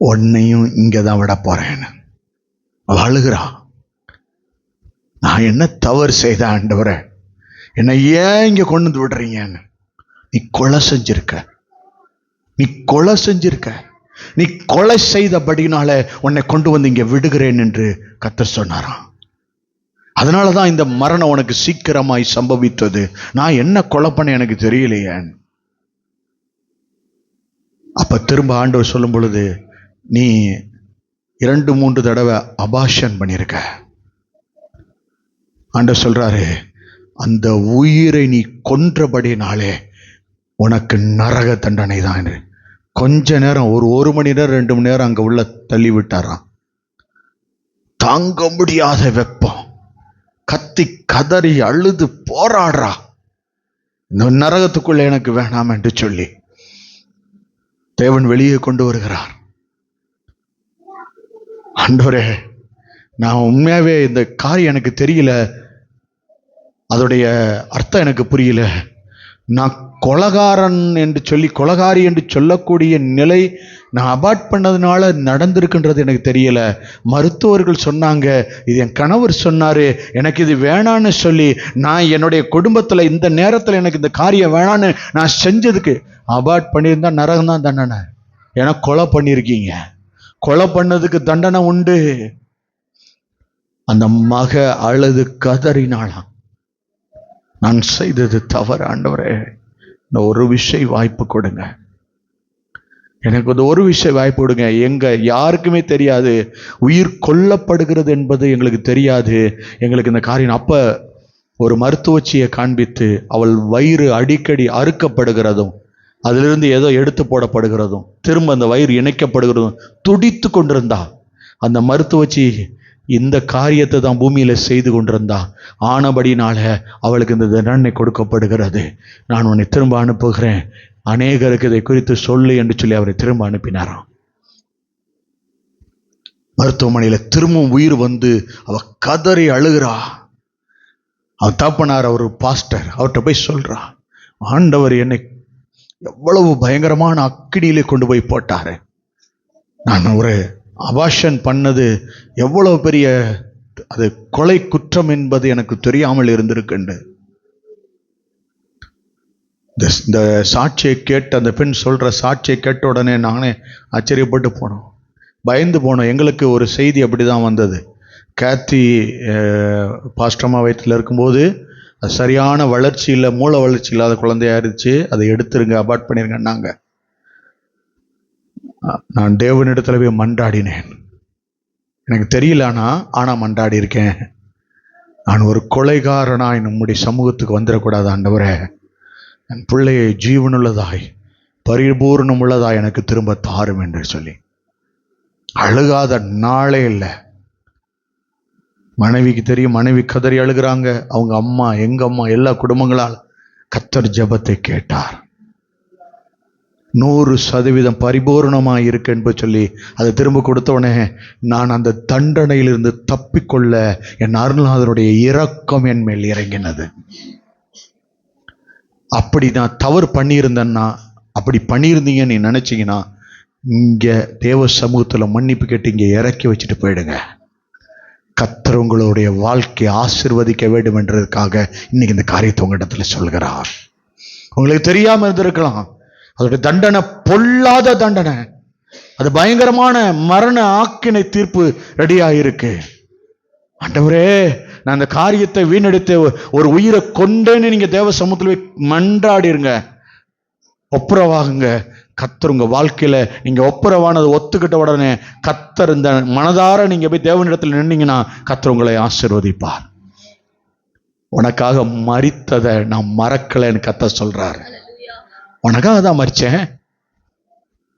உன்னையும் இங்கதான் விட போறேன்னு. அவள் அழுகிறா. நான் என்ன தவறு செய்த ஆண்டவரே, என்னை ஏன் இங்க கொண்டு வந்து விடுறீங்கன்னு. நீ கொலை செஞ்சிருக்க, நீ கொலை செஞ்சிருக்க, நீ கொலை செய்தபடினால உன்னை கொண்டு வந்து இங்க விடுகிறேன் என்று கர்த்தர் சொன்னாராம். அதனாலதான் இந்த மரணம் உனக்கு சீக்கிரமாய் சம்பவித்தது. நான் என்ன கொலை பண்ண எனக்கு தெரியலையே. அப்ப திரும்ப ஆண்டவர் சொல்லும் பொழுது, நீ 2-3 தடவை அபாஷன் பண்ணியிருக்க. ஆண்டவர் சொல்றாரு, அந்த உயிரை நீ கொன்றபடினாலே உனக்கு நரக தண்டனை தான். கொஞ்ச நேரம், ஒரு மணி நேரம் 2 மணி நேரம் அங்க உள்ள தள்ளி விட்டாராம். தாங்க முடியாத வெப்பம், கத்தி கதறி அழுது போராடுறா, இந்த நரகத்துக்குள்ள எனக்கு வேணாம் என்று சொல்லி தேவன் வெளியே கொண்டு வருகிறார். ஆண்டவரே, நான் உண்மையாவே இந்த காரியம் எனக்கு தெரியல, அதோடைய அர்த்தம் எனக்கு புரியல. நான் கொலகாரன் என்று சொல்லி, கொலகாரி என்று சொல்லக்கூடிய நிலை நான் அபார்ட் பண்ணதுனால நடந்திருக்குன்றது எனக்கு தெரியல. மருத்துவர்கள் சொன்னாங்க, இது என் கணவர் சொன்னாரு, எனக்கு இது வேணான்னு சொல்லி நான் என்னுடைய குடும்பத்தில் இந்த நேரத்தில் எனக்கு இந்த காரியம் வேணான்னு நான் செஞ்சதுக்கு அபார்ட் பண்ணியிருந்தா நரகம் தான் தண்டனை. ஏன்னா கொலை பண்ணியிருக்கீங்க, கொலை பண்ணதுக்கு தண்டனை உண்டு. அந்த மக அழுது கதறினாளாம், நான் செய்தது தவறு ஆண்டவரே, இந்த ஒரு விஷயம் வாய்ப்பு கொடுங்க, எனக்கு இந்த ஒரு விஷயம் வாய்ப்பு கொடுங்க. எங்க யாருக்குமே தெரியாது, உயிர் கொல்லப்படுகிறது என்பது எங்களுக்கு தெரியாது, எங்களுக்கு இந்த காரியம். அப்ப ஒரு மருத்துவச்சியை காண்பித்து அவள் வயிறு அடிக்கடி அறுக்கப்படுகிறதும் அதிலிருந்து ஏதோ எடுத்து போடப்படுகிறதும் திரும்ப அந்த வயிறு இணைக்கப்படுகிறதும் துடித்து கொண்டிருந்தா. அந்த மருத்துவச்சி இந்த காரியத்தை தான் பூமியில செய்து கொண்டிருந்தா. ஆனபடினால அவளுக்கு இந்த தண்டனை கொடுக்கப்படுகிறது. நான் உன்னை திரும்ப அனுப்புகிறேன், அநேகருக்கு இதை குறித்து சொல்லு என்று சொல்லி அவரை திரும்ப அனுப்பினாராம். மருத்துவமனையில திரும்பவும் உயிர் வந்து அவ கதறி அழுகிறா. அவன் தகப்பனார், அவர் பாஸ்டர், அவர்கிட்ட போய் சொல்றா, ஆண்டவர் என்னை எவ்வளவு பயங்கரமான அக்கினியிலே கொண்டு போய் போட்டாரு, நான் ஒரு அபாஷன் பண்ணது எவ்வளவு பெரிய அது கொலை குற்றம் என்பது எனக்கு தெரியாமல் இருந்திருக்குண்டு. இந்த சாட்சியை கேட்டு, அந்த பெண் சொல்ற சாட்சியை கேட்ட உடனே நானே ஆச்சரியப்பட்டு போனோம், பயந்து போனோம். எங்களுக்கு ஒரு செய்தி அப்படிதான் வந்தது. கேத்தி பாஸ்டர்மா வயிற்றில் இருக்கும்போது அது சரியான வளர்ச்சி இல்லை, மூளை வளர்ச்சி இல்லாத குழந்தையா இருந்துச்சு, அதை எடுத்துருங்க, அபார்ட் பண்ணிருங்கன்னாங்க. நான் தேவனிடத்துல போய் மன்றாடினேன். எனக்கு தெரியலனா, ஆனா மன்றாடி இருக்கேன். நான் ஒரு கொலைகாரனாய் நம்முடைய சமூகத்துக்கு வந்துடக்கூடாது ஆண்டவரே, என் பிள்ளையை ஜீவனுள்ளதாய் பரிபூர்ணம் உள்ளதாய் எனக்கு திரும்ப தாரும் என்று சொல்லி அழுகாத நாளே இல்லை. மனைவிக்கு தெரியும், மனைவி கதறி அழுகிறாங்க. அவங்க அம்மா, எங்க அம்மா, எல்லா குடும்பங்களால் கர்த்தர் ஜெபத்தை கேட்டார். 100% பரிபூர்ணமாக இருக்கு என்று சொல்லி அதை திரும்ப கொடுத்தவனே, நான் அந்த தண்டனையிலிருந்து தப்பிக்கொள்ள என் அருள்நாதருடைய இரக்கம் என் மேல் இறங்கினது. அப்படி நான் தவறு பண்ணியிருந்தேன்னா, அப்படி பண்ணியிருந்தீங்கன்னு நீ நினைச்சீங்கன்னா, இங்க தேவ சமூகத்துல மன்னிப்பு கேட்டு இங்க இறக்கி வச்சுட்டு போயிடுங்க. கர்த்தர் உங்களுடைய வாழ்க்கையை ஆசீர்வதிக்க வேண்டும் என்றதுக்காக இன்னைக்கு இந்த காரியத்தை உங்களிடத்துல சொல்கிறார். உங்களுக்கு தெரியாம இருந்திருக்கலாம், அதோடைய தண்டனை பொல்லாத தண்டனை. அது பயங்கரமான மரண ஆக்கினை தீர்ப்பு ரெடியாயிருக்கு. ஆண்டவரே, நான் அந்த காரியத்தை வீணடித்த ஒரு உயிரை கொண்டேன்னு நீங்க தேவ சமூகத்துல மன்றாடிருங்க, ஒப்புரவாகுங்க. கர்த்தர் உங்க வாழ்க்கையில நீங்க ஒப்புரவானதை ஒத்துக்கிட்ட உடனே கர்த்தர் இந்த மனதார நீங்க போய் தேவனிடத்தில் நின்னீங்கன்னா கர்த்தர் உங்களை ஆசீர்வதிப்பார். உனக்காக மரித்ததை நான் மறக்கலைன்னு கர்த்தர் சொல்றாரு. உனக்காக தான் மரிச்சேன்.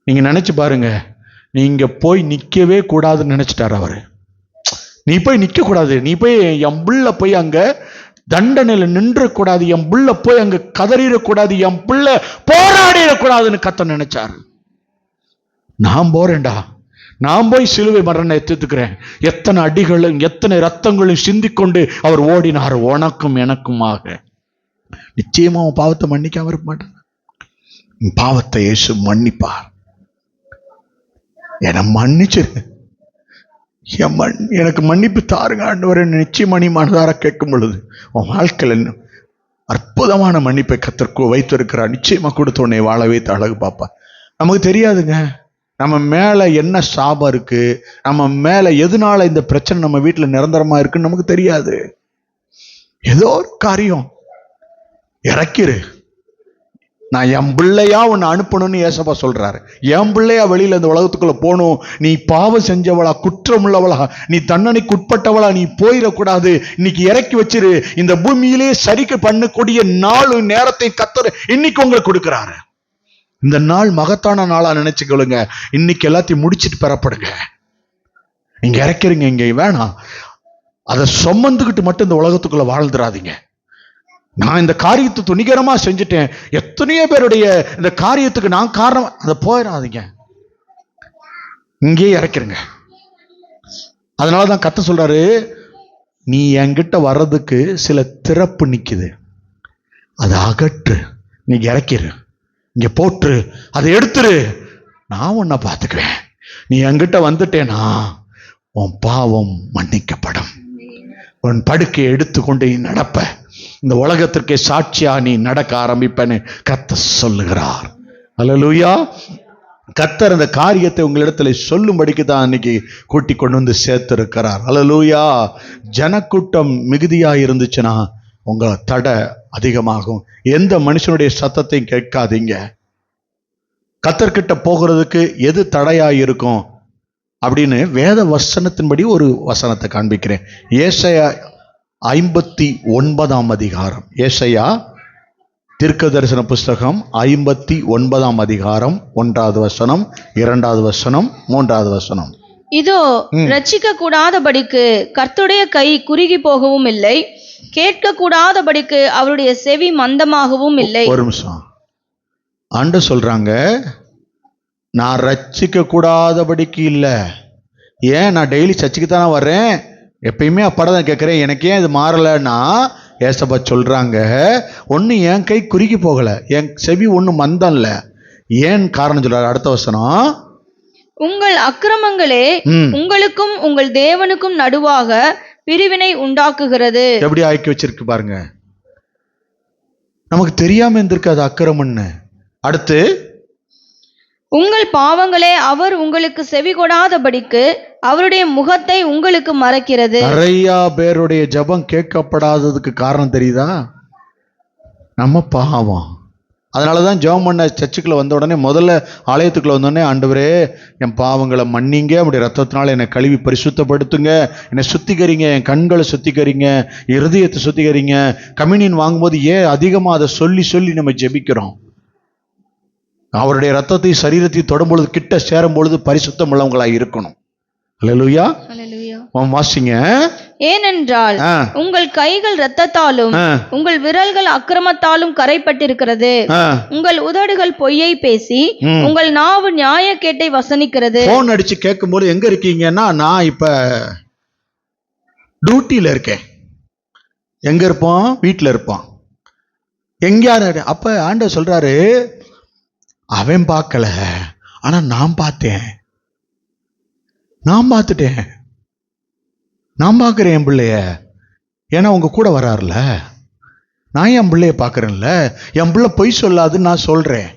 நீங்க நினைச்சு பாருங்க, நீங்க போய் நிக்கவே கூடாதுன்னு நினைச்சிட்டாரு அவரு. நீ போய் நிக்க கூடாது, நீ போய் என் புள்ள போய் அங்க தண்டனையில நின்றக்கூடாது, என் புள்ள போய் அங்க கதறிடக்கூடாது, என் புள்ள போராடிடக்கூடாதுன்னு கர்த்தர் நினைச்சாரு. நான் போறேன்டா, நான் போய் சிலுவை மரணத்தை எத்துக்கிறேன். எத்தனை அடிகளும் எத்தனை ரத்தங்களும் சிந்திக்கொண்டு அவர் ஓடினார் உனக்கும் எனக்குமாக. நிச்சயமா அவன் பாவத்தை மன்னிக்காம இருக்க மாட்டான். பாவத்தை இயேசு மன்னிப்பார். என்னை மன்னிச்சிரு, எனக்கு மன்னிப்பு தாருங்க ஆண்டவரே, நிச்சயமா நீ மனதார கேட்கும் பொழுது உன் வாழ்க்கையில் அற்புதமான மன்னிப்பை கர்த்தர் வைத்திருக்கிறார். நிச்சயமா கொடுத்த உன்னை வாழ வைத்து அழகு பாப்பா. நமக்கு தெரியாதுங்க நம்ம மேல என்ன சாபம் இருக்கு, நம்ம மேல எதனால இந்த பிரச்சனை நம்ம வீட்டுல நிரந்தரமா இருக்குன்னு நமக்கு தெரியாது. ஏதோ ஒரு காரியம் இறக்கிரு. நான் என் பிள்ளையா உன்னை அனுப்பணும்னு ஏசப்பா சொல்றாரு. என் பிள்ளையா வெளியில இந்த உலகத்துக்குள்ள போகணும். நீ பாவம் செஞ்சவளா, குற்றம் உள்ளவளா, நீ தண்டனைக்கு உட்பட்டவளா நீ போயிடக்கூடாது. இன்னைக்கு இறக்கி வச்சிரு. இந்த பூமியிலே சரிக்கு பண்ணக்கூடிய நாலு நேரத்தை கர்த்தர் இன்னைக்கு உங்களுக்கு கொடுக்கிறாரு. இந்த நாள் மகத்தான நாளா நினைச்சுக்கொள்ளுங்க. இன்னைக்கு எல்லாத்தையும் முடிச்சிட்டு பெறப்படுங்க. நீங்க இறக்கிறீங்க, இங்க வேணாம். அதை சுமந்துக்கிட்டு மட்டும் இந்த உலகத்துக்குள்ள வாழ்ந்துடாதீங்க. நான் இந்த காரியத்தை துணிகரமா செஞ்சுட்டேன், எத்தனையோ பேருடைய இந்த காரியத்துக்கு நான் காரணம், அதை போயிடாதீங்க, இங்கேயே இறக்கிறங்க. அதனாலதான் கர்த்தர் சொல்றாரு, நீ என்கிட்ட வர்றதுக்கு சில திறப்பு நிக்குது, அதை அகற்று, நீ இறக்கிரு, இங்க போட்டுரு, அதை எடுத்துரு, நான் உன்னை பார்த்துக்குவேன். நீ என்கிட்ட வந்துட்டேனா உன் பாவம் மன்னிக்கப்படும். உன் படுக்கையை எடுத்துக்கொண்டு நீ நடப்ப, இந்த உலகத்திற்கே சாட்சியா நீ நடக்க ஆரம்பிப்பேன்னு கர்த்தர் சொல்லுகிறார். அல்லேலூயா. கர்த்தர் அந்த காரியத்தை உங்களிடத்துல சொல்லும்படிக்கு தான் இன்னைக்கு கூட்டி கொண்டு வந்து சேர்த்து இருக்கிறார். அல்லேலூயா. ஜனக்கூட்டம் மிகுதியா இருந்துச்சுன்னா உங்க தடை அதிகமாகும். எந்த மனுஷனுடைய சத்தத்தையும் கேட்காதீங்க. கர்த்தர்கிட்ட போகிறதுக்கு எது தடையா இருக்கும் அப்படின்னு வேத வசனத்தின்படி ஒரு வசனத்தை காண்பிக்கிறேன். ஏசாயா 59 அதிகாரம். ஏசாயா தீர்க்க தரிசன புஸ்தகம் 59 அதிகாரம் 1வது வசனம், 2வது வசனம், 3வது வசனம். இதோ ரட்சிக்க கூடாதபடிக்கு கர்த்தருடைய கை குறுகி போகவும் இல்லை, கேட்க கூடாதபடிக்கு அவருடைய செவி மந்தமாகவும் இல்லை. ஒரு நிமிஷம். ஆண்டவர் சொல்றாங்க, நான் ரட்சிக்க கூடாதபடிக்கு இல்லை. ஏன்? நான் டெய்லி சர்ச்சுக்கு தானே வர்றேன், எப்பயுமே அப்பாதான் கேட்குறேன், எனக்கு ஏன் இது மாறலைன்னா ஏசப்பா சொல்றாங்க, ஒன்று என் கை குறுகி போகல, என் செவி ஒன்றும் மந்தம் இல்லை. ஏன் காரணம் சொல்றாரு அடுத்த வசனம், உங்கள் அக்கிரமங்களே உங்களுக்கும் உங்கள் தேவனுக்கும் நடுவாக பிரிவினை உண்டாக்குகிறது. எப்படி ஆக்கி வச்சிருக்கு பாருங்க. நமக்கு தெரியாம இருந்திருக்கு அது அக்கிரமம்னு. அடுத்து, உங்கள் பாவங்களே அவர் உங்களுக்கு செவி கொடாதபடிக்கு அவருடைய முகத்தை உங்களுக்கு மறைக்கிறது. நிறைய பேருடைய ஜெபம் கேட்கப்படாததுக்கு காரணம் தெரியுதா? நம்ம பாவம். அதனாலதான் ஜெபம் பண்ண சர்ச்சுக்குள்ள வந்த உடனே, முதல்ல ஆலயத்துக்குள்ள வந்தோடனே, ஆண்டவரே என் பாவங்களை மன்னிங்க, அப்படி ரத்தத்தினால என்னை கழுவி பரிசுத்தப்படுத்துங்க, என்னை சுத்திகரிங்க, என் கண்களை சுத்திகரிங்க, இருதயத்தை சுத்திகரிங்க. கம்யூனியன் வாங்கும்போது ஏன் அதிகமாக அதை சொல்லி சொல்லி நம்ம ஜெபிக்கிறோம்? அவருடைய ரத்தத்தை சரீரத்தை தொடும்பொழுது, கிட்ட சேரும் பொழுது பரிசுத்தம் உள்ளவங்களாக இருக்கணும். அல்லேலூயா. வாசிங்க. ஏனென்றால் உங்கள் கைகள் இரத்தத்தாலும் உங்கள் விரல்கள் அக்கிரமத்தாலும் கரைப்பட்டிருக்கிறது. உங்கள் உதடுகள் பொய்யை பேசி உங்கள் நாவு நியாயக்கேட்டை வசனிக்கிறது. போன் அடிச்சு கேட்கும்போது எங்க இருக்கீங்கன்னா, நான் இப்ப டியூட்டியில இருக்கேன். எங்க இருப்போம்? வீட்டுல இருப்போம். எங்கேயாரு? அப்ப ஆண்டவர் சொல்றாரு, அவன் பார்க்கல, ஆனா நான் பார்த்தேன், நான் பார்த்துட்டேன், நான் பார்க்குறேன் என் பிள்ளைய. ஏன்னா உங்க கூட வராருல, நான் என் பிள்ளைய பார்க்குறேன்ல, என் பிள்ளை பொய் சொல்லாதுன்னு நான் சொல்றேன்.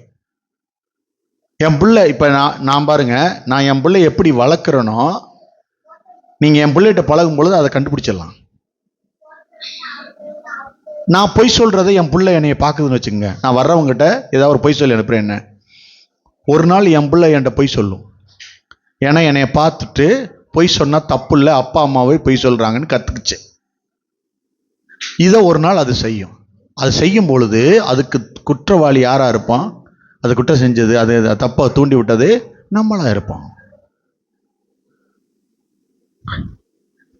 என் பிள்ளை இப்போ நான் பாருங்க, நான் என் பிள்ளை எப்படி வளர்க்குறேனோ நீங்கள் என் பிள்ளைகிட்ட பழகும் பொழுது அதை கண்டுபிடிச்சிடலாம். நான் பொய் சொல்கிறத என் பிள்ளை என்னைய பார்க்குதுன்னு வச்சுக்கோங்க, நான் வர்றவங்ககிட்ட ஏதாவது ஒரு பொய் சொல்லி அனுப்புகிறேன். என்ன ஒரு நாள் என் பிள்ளை என்கிட்ட பொய் சொல்லும். ஏன்னா என்னைய பார்த்துட்டு பொய் சொன்னால் தப்பு இல்லை, அப்பா அம்மாவே பொய் சொல்கிறாங்கன்னு கற்றுக்குச்சு. இதை ஒரு நாள் அது செய்யும். அது செய்யும் பொழுது அதுக்கு குற்றவாளி யாராக இருப்பான்? அது குற்றம் செஞ்சது, அது தப்பை தூண்டி விட்டது நம்மளா இருப்போம்.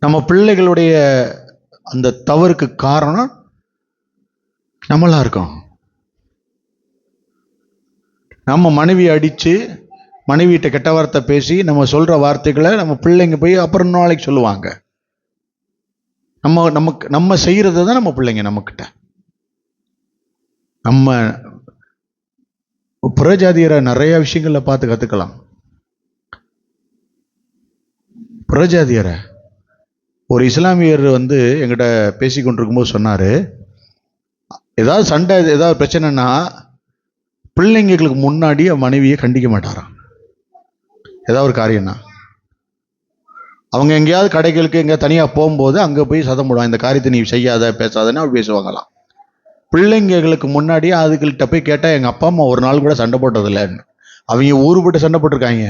நம்ம பிள்ளைகளுடைய அந்த தவறுக்கு காரணம் நம்மளா இருக்கோம். நம்ம மனைவி அடித்து மனைவியிட்ட கெட்ட வார்த்தை பேசி நம்ம சொல்கிற வார்த்தைகளை நம்ம பிள்ளைங்க போய் அப்புறம் நாளைக்கு சொல்லுவாங்க. நம்ம செய்கிறது தான் நம்ம பிள்ளைங்க நம்மக்கிட்ட. நம்ம புறஜாதியரை நிறைய விஷயங்கள்ல பார்த்து கற்றுக்கலாம். புறஜாதியரை ஒரு இஸ்லாமியர் எங்கிட்ட பேசி கொண்டிருக்கும்போது சொன்னார், ஏதாவது சண்டை ஏதாவது பிரச்சனைனா பிள்ளைங்களுக்கு முன்னாடி மனைவியை கண்டிக்க மாட்டாராம். ஏதாவது ஒரு காரியம்னா அவங்க எங்கேயாவது கடைகளுக்கு எங்கே தனியாக போகும்போது அங்கே போய் சதம் போடுவாங்க, இந்த காரியத்தை நீ செய்யாத பேசாதன்னு அப்படி பேசுவாங்களாம். பிள்ளைங்களுக்கு முன்னாடி அதுகள்கிட்ட போய் கேட்டால் எங்கள் அப்பா அம்மா ஒரு நாள் கூட சண்டை போட்டதில்லைன்னு. அவங்க ஊருப்பட்டு சண்டை போட்டிருக்காங்க.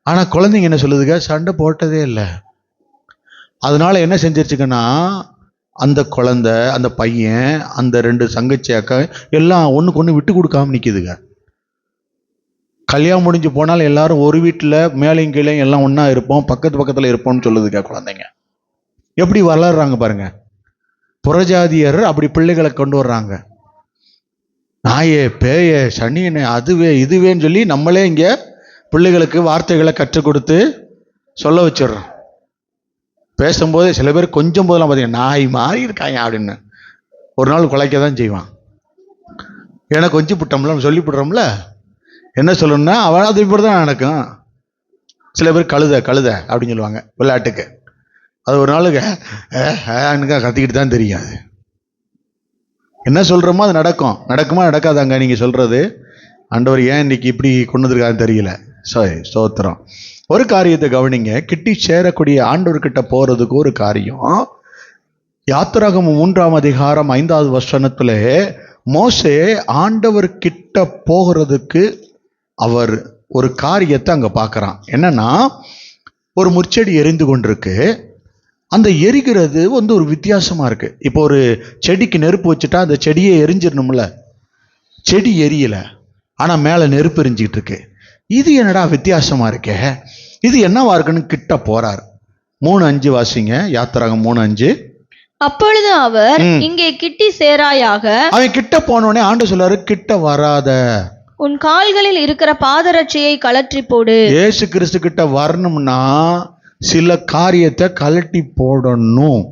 ஆனால் குழந்தைங்க என்ன சொல்லுதுங்க? சண்டை போட்டதே இல்லை. அதனால என்ன செஞ்சிருச்சுங்கன்னா, அந்த குழந்தை, அந்த பையன், அந்த 2 தங்கச்சி அக்கா எல்லாம் ஒன்றுக்கு ஒன்று விட்டு கொடுக்காம நிற்கிதுங்க. கல்யாணம் முடிஞ்சு போனாலும் எல்லாரும் ஒரு வீட்டில் மேலையும் கீழே எல்லாம் ஒன்றா இருப்போம், பக்கத்தில் இருப்போம்னு சொல்லுதுங்க குழந்தைங்க. எப்படி வளர்றாங்க பாருங்க. புறஜாதியர் அப்படி பிள்ளைகளை கொண்டு வர்றாங்க. நாயே பேய சனியனே அதுவே இதுவேன்னு சொல்லி நம்மளே இங்கே பிள்ளைகளுக்கு வார்த்தைகளை கற்றுக் கொடுத்து சொல்ல வச்சிடுறோம். பேசும்போது சில பேர் கொஞ்சம் போதெல்லாம் பார்த்தீங்கன்னா நாய் மாறி இருக்காங்க அப்படின்னு ஒரு நாள் குலைக்க தான் செய்வான். ஏன்னா கொஞ்சம் புட்டோம்ல சொல்லிவிடுறோம்ல, என்ன சொல்லணும்னா அவள் அது இப்படி தான் நடக்கும். சில பேர் கழுத அப்படின்னு சொல்லுவாங்க விளையாட்டுக்கு. அது ஒரு நாளுக்கு கத்திக்கிட்டு தான் தெரியாது. என்ன சொல்கிறோமோ அது நடக்குமா நடக்காதாங்க நீங்கள் சொல்கிறது? ஆண்டவர் ஏன் இன்னைக்கு இப்படி கொண்டு வந்திருக்காருன்னு தெரியல. ஸ்தோத்திரம். ஒரு காரியத்தை கவனிங்க. கிட்டி சேரக்கூடிய ஆண்டவர்கிட்ட போகிறதுக்கு ஒரு காரியம். யாத்திராகமம் 3ஆம் அதிகாரம் 5வது வசனத்துல மோசே ஆண்டவர்கிட்ட போகிறதுக்கு அவர் ஒரு காரியத்தை அங்கே பார்க்குறான். என்னன்னா, ஒரு முற்செடி எரிந்து கொண்டிருக்கு. அந்த எரிகிறது ஒரு வித்தியாசமா இருக்கு. இப்போ ஒரு செடிக்கு நெருப்பு வச்சுட்டா அந்த செடியே எரிஞ்சிடணும்ல, செடி எரியல, ஆனா மேல நெருப்பு எரிஞ்சிக்கிட்டு இருக்கு. இது என்னடா வித்தியாசமா இருக்கே, இது என்னவா இருக்குன்னு கிட்ட போறார். 3:5 வாசிங்க. யாத்திராகம் 3:5. அப்பொழுது அவர் இங்கே கிட்டி சேராயாக. அவன் கிட்ட போனோடனே ஆண்டு சொல்றாரு, கிட்ட வராத, உன் கால்களில் இருக்கிற பாதரட்சையை கழற்றி போடு. இயேசு கிறிஸ்து கிட்ட வரணும்னா சில காரியத்தை கழட்டி போடணும்.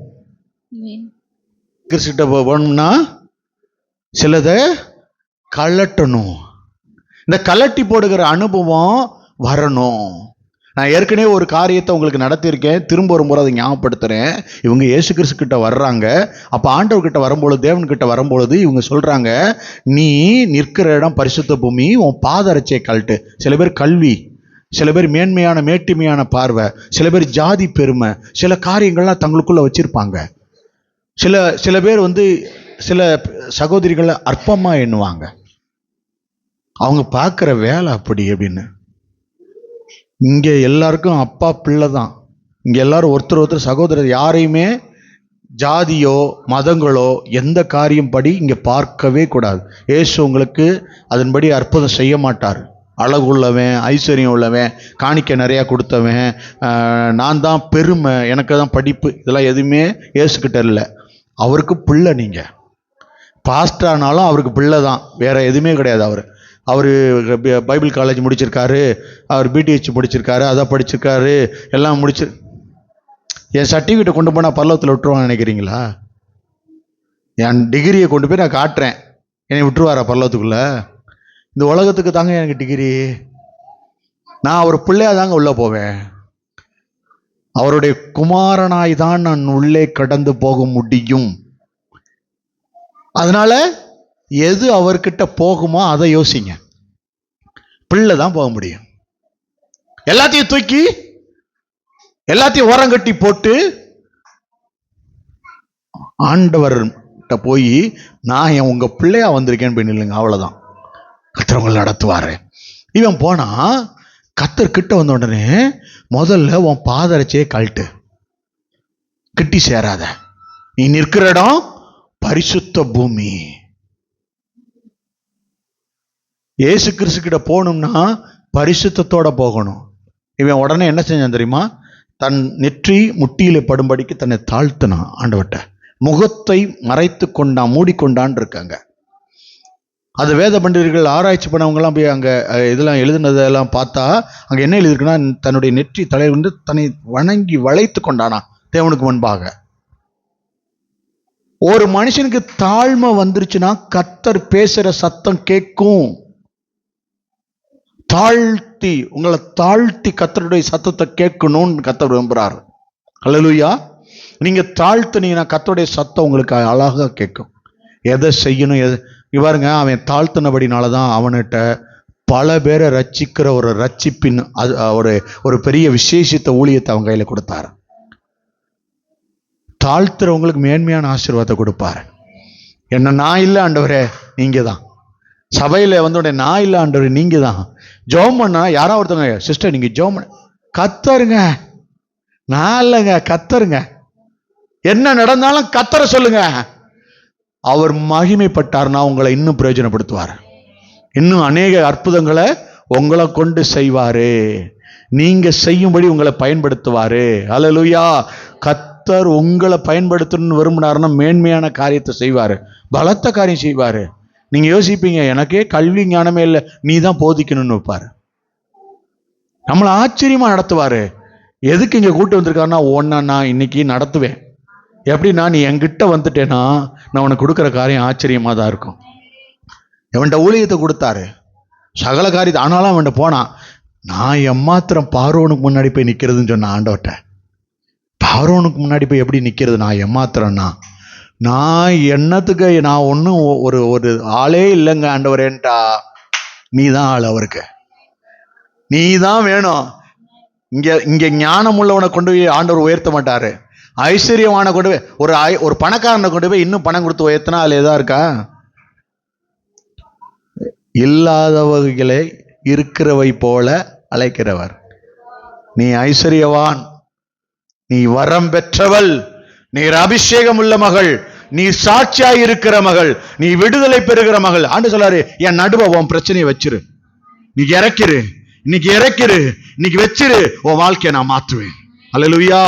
கிறிஸ்துகிட்ட போகணும்னா சிலதை கழட்டணும். இந்த கழட்டி போடுகிற அனுபவம் வரணும். நான் ஏற்கனவே ஒரு காரியத்தை உங்களுக்கு நடத்தியிருக்கேன், திரும்ப ஒரு முறை அதை ஞாபகப்படுத்துறேன். இவங்க இயேசு கிறிஸ்து கிட்ட வர்றாங்க. அப்போ ஆண்டவர்கிட்ட வரும்பொழுது, தேவன்கிட்ட வரும்பொழுது இவங்க சொல்றாங்க, நீ நிற்கிற இடம் பரிசுத்த பூமி, உன் பாதரட்சையை கழட்டு. சில பேர் கல்வி, சில பேர் மேன்மையான மேட்டிமையான பார்வை, சில பேர் ஜாதி பெருமை, சில காரியங்கள்லாம் தங்களுக்குள்ள வச்சிருப்பாங்க. சில பேர் சில சகோதரிகளை அற்பமா எண்ணுவாங்க. அவங்க பார்க்குற வேலை அப்படி அப்படின்னு. இங்கே எல்லாருக்கும் அப்பா பிள்ளை தான். இங்கே எல்லாரும் ஒருத்தர் சகோதரர். யாரையுமே ஜாதியோ மதங்களோ எந்த காரியம் படி இங்கே பார்க்கவே கூடாது. இயேசு உங்களுக்கு அதன்படி அற்புதம் செய்ய மாட்டார். அழகு உள்ளவன், ஐஸ்வர்யம் உள்ளவன், காணிக்க நிறையா கொடுத்தவன், நான் தான் பெருமை, எனக்கு தான் படிப்பு, இதெல்லாம் எதுவுமே இயேசுக்கிட்ட இல்லை. அவருக்கு பிள்ளை. நீங்கள் பாஸ்டரானாலும் அவருக்கு பிள்ளை தான், வேற எதுவுமே கிடையாது. அவர் பைபிள் காலேஜ் முடிச்சிருக்காரு, அவர் பிடிஹெச் முடிச்சிருக்காரு, அதை படிச்சிருக்காரு, எல்லாம் முடிச்சு. என் சர்டிஃபிகேட்டை கொண்டு போனால் பல்லவத்தில் விட்டுருவான்னு நினைக்கிறீங்களா? என் டிகிரியை கொண்டு போய் நான் காட்டுறேன், என்னை விட்டுருவாரா பல்லவத்துக்குள்ள? இந்த உலகத்துக்கு தாங்க எனக்கு டிகிரி. நான் அவர் பிள்ளையா தாங்க உள்ளே போவேன். அவருடைய குமாரனாய் தான் நான் உள்ளே கடந்து போக முடியும். அதனால எது அவர்கிட்ட போகுமோ அதை யோசிங்க. பிள்ளை தான் போக முடியும். எல்லாத்தையும் தூக்கி எல்லாத்தையும் ஓரங்கட்டி போட்டு ஆண்டவர்கிட்ட போய் நான் உங்க பிள்ளையா வந்திருக்கேன்னு போய் நில்லுங்க, அவ்வளவுதான். கர்த்தர் உங்களை நடத்துவாரு. இவன் போனா கர்த்தர் கிட்ட வந்த உடனே முதல்ல உன் பாதரட்சியை கழட்டு, கிட்டி சேராத, நீ நிற்கிற இடம் பரிசுத்த பூமி. இயேசு கிறிஸ்து கிட்ட போகணும்னா பரிசுத்தத்தோட போகணும். இவன் உடனே என்ன செஞ்சான் தெரியுமா? தன் நெற்றி முட்டியில படும்படிக்கு தன்னை தாழ்த்தினான். ஆண்டவர்ட்ட முகத்தை மறைத்து கொண்டான், மூடிக்கொண்டான் இருக்காங்க. அது வேத பண்டிதர்கள் ஆராய்ச்சி பண்ணவங்கலாம் போய் அங்கே இதெல்லாம் எழுதுனதெல்லாம் பார்த்தா அங்கே என்ன எழுதிருக்குன்னா, தன்னுடைய நெற்றி தலையிலிருந்து தன்னை வணங்கி வளைத்து கொண்டானா தேவனுக்கு முன்பாக. ஒரு மனுஷனுக்கு தாழ்மை வந்துருச்சுன்னா கர்த்தர் பேசுற சத்தம் கேட்கும். தாழ்த்தி உங்களை தாழ்த்தி கர்த்தருடைய சத்தத்தை கேட்கணும்னு கர்த்தர் விரும்புறாரு. அல்லேலூயா. நீங்க தாழ்த்துனீங்கன்னா கர்த்தருடைய சத்தம் உங்களுக்கு அழகா கேட்கும். எதை செய்யணும், எது இவருங்க அவன் தாழ்த்தினபடினாலதான் அவன்கிட்ட பல பேரை ரட்சிக்கிற ஒரு ரட்சிப்பின் ஒரு பெரிய விசேஷித்த ஊழியத்தை அவன் கையில கொடுத்தாரு. தாழ்த்துறவங்களுக்கு மேன்மையான ஆசீர்வாதத்தை கொடுப்பாரு. என்ன நான் இல்லை ஆண்டவரே, நீங்க தான். சபையில வந்தோடனே நான் இல்லை ஆண்டவரே, நீங்க தான். ஜெபம் பண்ணா யாராவது ஒருத்தவங்க, சிஸ்டர் நீங்க ஜெபம் பண்ண, கத்தருங்க, நான் இல்லைங்க, கத்தருங்க. என்ன நடந்தாலும் கத்தர சொல்லுங்க. அவர் மகிமைப்பட்டார்னா உங்களை இன்னும் பிரயோஜனப்படுத்துவார். இன்னும் அநேக அற்புதங்களை உங்களை கொண்டு செய்வாரு. நீங்க செய்யும்படி உங்களை பயன்படுத்துவாரு. அல்லேலூயா. கர்த்தர் உங்களை பயன்படுத்தணும்னு விரும்பினாருன்னா மேன்மையான காரியத்தை செய்வாரு, பலத்த காரியம் செய்வாரு. நீங்க யோசிப்பீங்க, எனக்கே கல்வி ஞானமே இல்லை, நீ தான் போதிக்கணும்னு வைப்பாரு. நம்மளை ஆச்சரியமா நடத்துவாரு. எதுக்கு இங்க கூட்டு வந்திருக்காருன்னா, ஒன்னா நான் இன்னைக்கு நடத்துவேன். எப்படின்னா, நீ என்கிட்ட வந்துட்டேன்னா நான் உனக்கு கொடுக்குற காரியம் ஆச்சரியமா தான் இருக்கும். எவன்கிட்ட ஊழியத்தை கொடுத்தாரு, சகல காரியத்தை. ஆனாலும் அவன்கிட்ட போனான். நான் எம்மாத்திரம் பார்வோனுக்கு முன்னாடி போய் நிக்கிறதுன்னு சொன்ன ஆண்டவர்கிட்ட. பார்வோனுக்கு முன்னாடி போய் எப்படி நிக்கிறது? நான் எம்மாத்திரம்னா நான் என்னத்துக்கு, நான் ஒன்றும் ஒரு ஆளே இல்லைங்க ஆண்டவரேன்ட்டா. நீ தான் ஆள், அவருக்கு நீ தான் வேணும். இங்க ஞானம் உள்ளவனை கொண்டு போய் ஆண்டவர் உயர்த்த மாட்டாரு. ஐஸ்வர்யமான கொண்டு போய் ஒரு பணக்காரனை கொண்டு போய் இன்னும் பணம் கொடுத்து உயர்த்தினா அதுல ஏதா இருக்கா? இல்லாதவர்களை இருக்கிறவை போல அழைக்கிறவர். நீ ஐஸ்வர்யவான், நீ வரம் பெற்றவள், நீர் அபிஷேகம் உள்ள மகள், நீ சாட்சியாய் இருக்கிற மகள், நீ விடுதலை பெறுகிற மகள். ஆண்டு சொல்லாரு, என் நடுவ உன் பிரச்சனையை வச்சிரு, நீ இறக்கிரு, இன்னைக்கு வச்சிரு, உன் வாழ்க்கையை நான் மாற்றுவேன். அல்லேலூயா.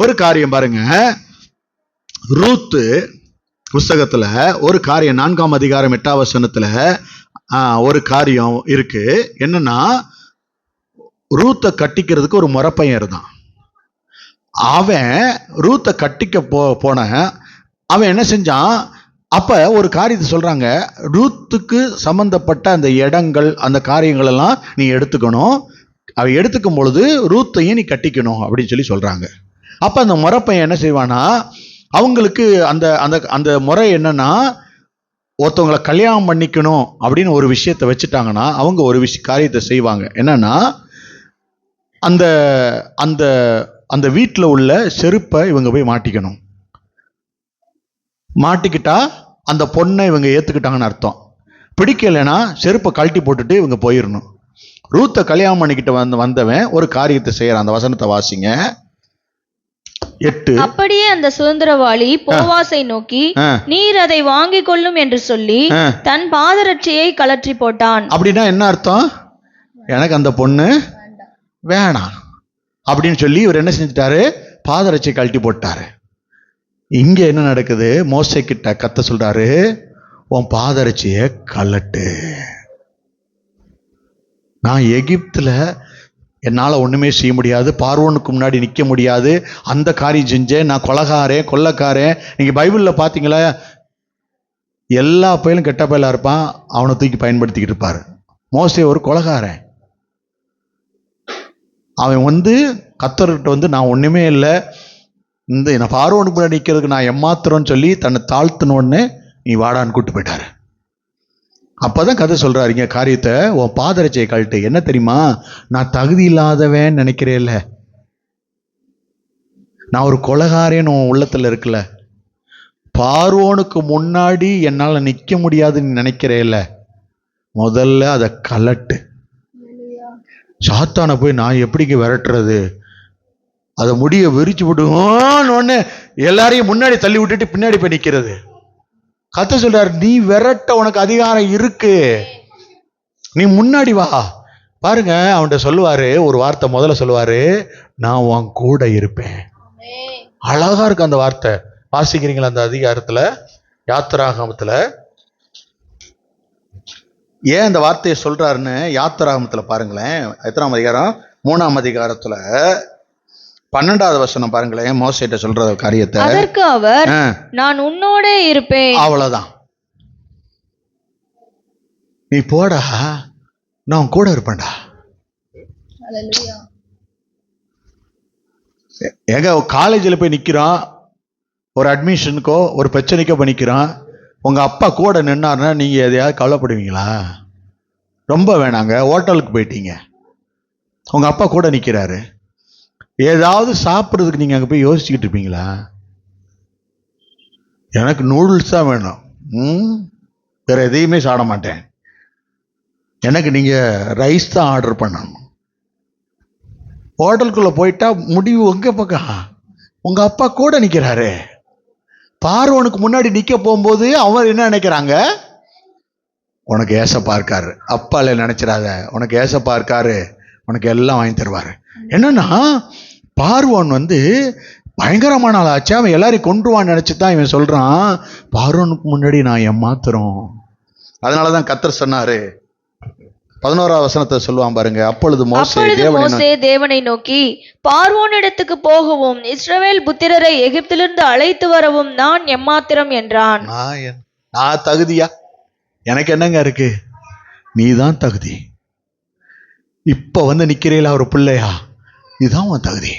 ஒரு காரியம் பாருங்க, ரூத்து புஸ்தகத்துல ஒரு காரியம் 4ஆம் அதிகாரம் 8ஆம் வசனத்துல ஒரு காரியம் இருக்கு. என்னன்னா, ரூத்தை கட்டிக்கிறதுக்கு ஒரு முறப்பையன் இருந்தான். அவன் ரூத்தை கட்டிக்க போன அவன் என்ன செஞ்சான்? அப்ப ஒரு காரியத்தை சொல்றாங்க, ரூத்துக்கு சம்பந்தப்பட்ட அந்த இடங்கள், அந்த காரியங்கள் எல்லாம் நீ எடுத்துக்கணும். அவ எடுத்துக்கும் பொழுது ரூத்தையும் நீ கட்டிக்கணும் அப்படின்னு சொல்லி சொல்றாங்க. அப்ப அந்த முறப்பையன் என்ன செய்வானா, அவங்களுக்கு அந்த அந்த அந்த முறை என்னன்னா, ஒருத்தவங்களை கல்யாணம் பண்ணிக்கணும் அப்படின்னு ஒரு விஷயத்தை வச்சுட்டாங்கன்னா அவங்க ஒரு காரியத்தை செய்வாங்க. என்னன்னா, அந்த அந்த அந்த வீட்டில் உள்ள செருப்பை இவங்க போய் மாட்டிக்கணும். மாட்டிக்கிட்டா அந்த பொண்ணை இவங்க ஏத்துக்கிட்டாங்கன்னு அர்த்தம். பிடிக்கலைன்னா செருப்பை கழட்டி போட்டுட்டு இவங்க போயிடணும். ரூத்தை கல்யாணம் பண்ணிக்கிட்டு வந்தவன் ஒரு காரியத்தை செய்யறான். அந்த வசனத்தை வாசிங்க. 8. அப்படியே அந்த சுதந்திரவாளி போவாசை நோக்கி, நீர் அதை வாங்கிக் கொள்ளும் என்று சொல்லி தன் பாதரட்சியை கலற்றி போட்டான். அப்படின்னா என்ன அர்த்தம்? எனக்கு அந்த பொண்ணு வேணாம் அப்படின்னு சொல்லி இவர் என்ன செஞ்சிட்டாரு? பாதரட்சியை கழட்டி போட்டாரு. இங்க என்ன நடக்குது? மோசே கிட்ட கத்த சொல்றாரு, உன் பாதரட்சியை கலட்டு. நான் எகிப்துல என்னால் ஒன்றுமே செய்ய முடியாது, பார்வோனுக்கு முன்னாடி நிற்க முடியாது, அந்த காரியம் செஞ்சேன், நான் கொள்ளக்காரன். நீங்கள் பைபிளில் பார்த்தீங்களா, எல்லா பயிலும் கெட்ட பயிலாக இருப்பான், அவனை தூக்கி பயன்படுத்திக்கிட்டு இருப்பார். மோசே ஒரு கொலைகாரன். அவன் கர்த்தர்கிட்ட நான் ஒன்றுமே இல்லை, நான் பார்வோனுக்கு முன்னாடி நிற்கிறதுக்கு நான் எம்மாத்திரம்னு சொல்லி தன்னை தாழ்த்தின உடனே நீ வாடான்னு கூப்பிட்டு போயிட்டாரு. அப்பதான் கதை சொல்றாருங்க காரியத்தை. உன் பாதரட்சியை கழட்டு. என்ன தெரியுமா, நான் தகுதி இல்லாதவன் நினைக்கிறேன்ல, நான் ஒரு கொலைகாரன் உன் உள்ளத்துல இருக்குல்ல, பார்வோனுக்கு முன்னாடி என்னால நிக்க முடியாதுன்னு நினைக்கிறேன்ல, முதல்ல அதை கலட்டு. சாத்தானை போய் நான் எப்படிங்க விரட்டுறது, அதை முடிய விரிச்சு விடுவோன்னு எல்லாரையும் முன்னாடி தள்ளி விட்டுட்டு பின்னாடி போய் நிக்கிறது. கத்த சொல்றாரு, நீ விரட்ட உனக்கு அதிகாரம் இருக்கு, நீ முன்னாடி வா. பாருங்க, அவன்கிட்ட சொல்லுவாரு ஒரு வார்த்தை, முதல்ல சொல்லுவாரு, நான் உன் கூட இருப்பேன். அழகா இருக்கு அந்த வார்த்தை. வாசிக்கிறீங்களா அந்த அதிகாரத்துல, யாத்திராகமத்துல ஏன் அந்த வார்த்தையை சொல்றாருன்னு யாத்திராகமத்துல பாருங்களேன். எத்தனாம் அதிகாரம்? 3ஆம் அதிகாரத்துல 12வது வசனம் பாருங்களேன். மோசேட்ட சொல்ற காரியத்தை. அதற்கு அவர், நான் உன்னோட இருப்பேன். அவ்வளவுதான், நீ போடா, நான் கூட இருப்பேன்டா. எங்க காலேஜில் போய் நிக்கிறான், ஒரு அட்மிஷனுக்கோ ஒரு பிரச்சனைக்கோ போய் நிக்கிறான், உங்க அப்பா கூட நின்னாருன்னா நீங்க எதையாவது கவலைப்படுவீங்களா? ரொம்ப வேணாங்க, ஹோட்டலுக்கு போயிட்டீங்க, உங்க அப்பா கூட நிக்கிறாரு, ஏதாவது சாப்பிட்றதுக்கு நீங்க அங்க போய் யோசிச்சுக்கிட்டு இருப்பீங்களா? எனக்கு நூடுல்ஸ் தான் வேணும், வேற எதையுமே சாப்பிட மாட்டேன், எனக்கு நீங்க ரைஸ் தான் ஆர்டர் பண்ணணும். ஹோட்டலுக்குள்ள போயிட்டா முடிவு உங்க பக்கம், உங்க அப்பா கூட நிக்கிறாரு. பார்வோனுக்கு முன்னாடி நிக்க போகும்போது அவர் என்ன நினைக்கிறாங்க, உனக்கு ஏசப்பா இருக்காரு, அப்பால நினைச்சிடாத, உனக்கு ஏசப்பா இருக்காரு, உனக்கு எல்லாம் வாங்கி தருவாரு. என்னன்னா பார்வோன் பயங்கரமான ஆளாச்சு, அவன் எல்லாரையும் கொன்றுவான்னு நினைச்சுதான் இவன் சொல்றான், பார்வோனுக்கு முன்னாடி நான் ஏமாத்துறோம். அதனாலதான் கர்த்தர் சொன்னாரு, 11ஆம் வசனத்தை சொல்லுவான் பாருங்க. அப்பொழுது மோசே தேவனை நோக்கி, பார்வோனிடத்துக்கு போகவும் இஸ்ரவேல் புத்திரரை எகிப்திலிருந்து அழைத்து வரவும் நான் எம்மாத்திரம் என்றான். நான் தகுதியா? எனக்கு என்னங்க இருக்கு, நீதான் தகுதி. இப்ப நிக்கிறீங்களா ஒரு பிள்ளையா, இதுதான் உன் தகுதி.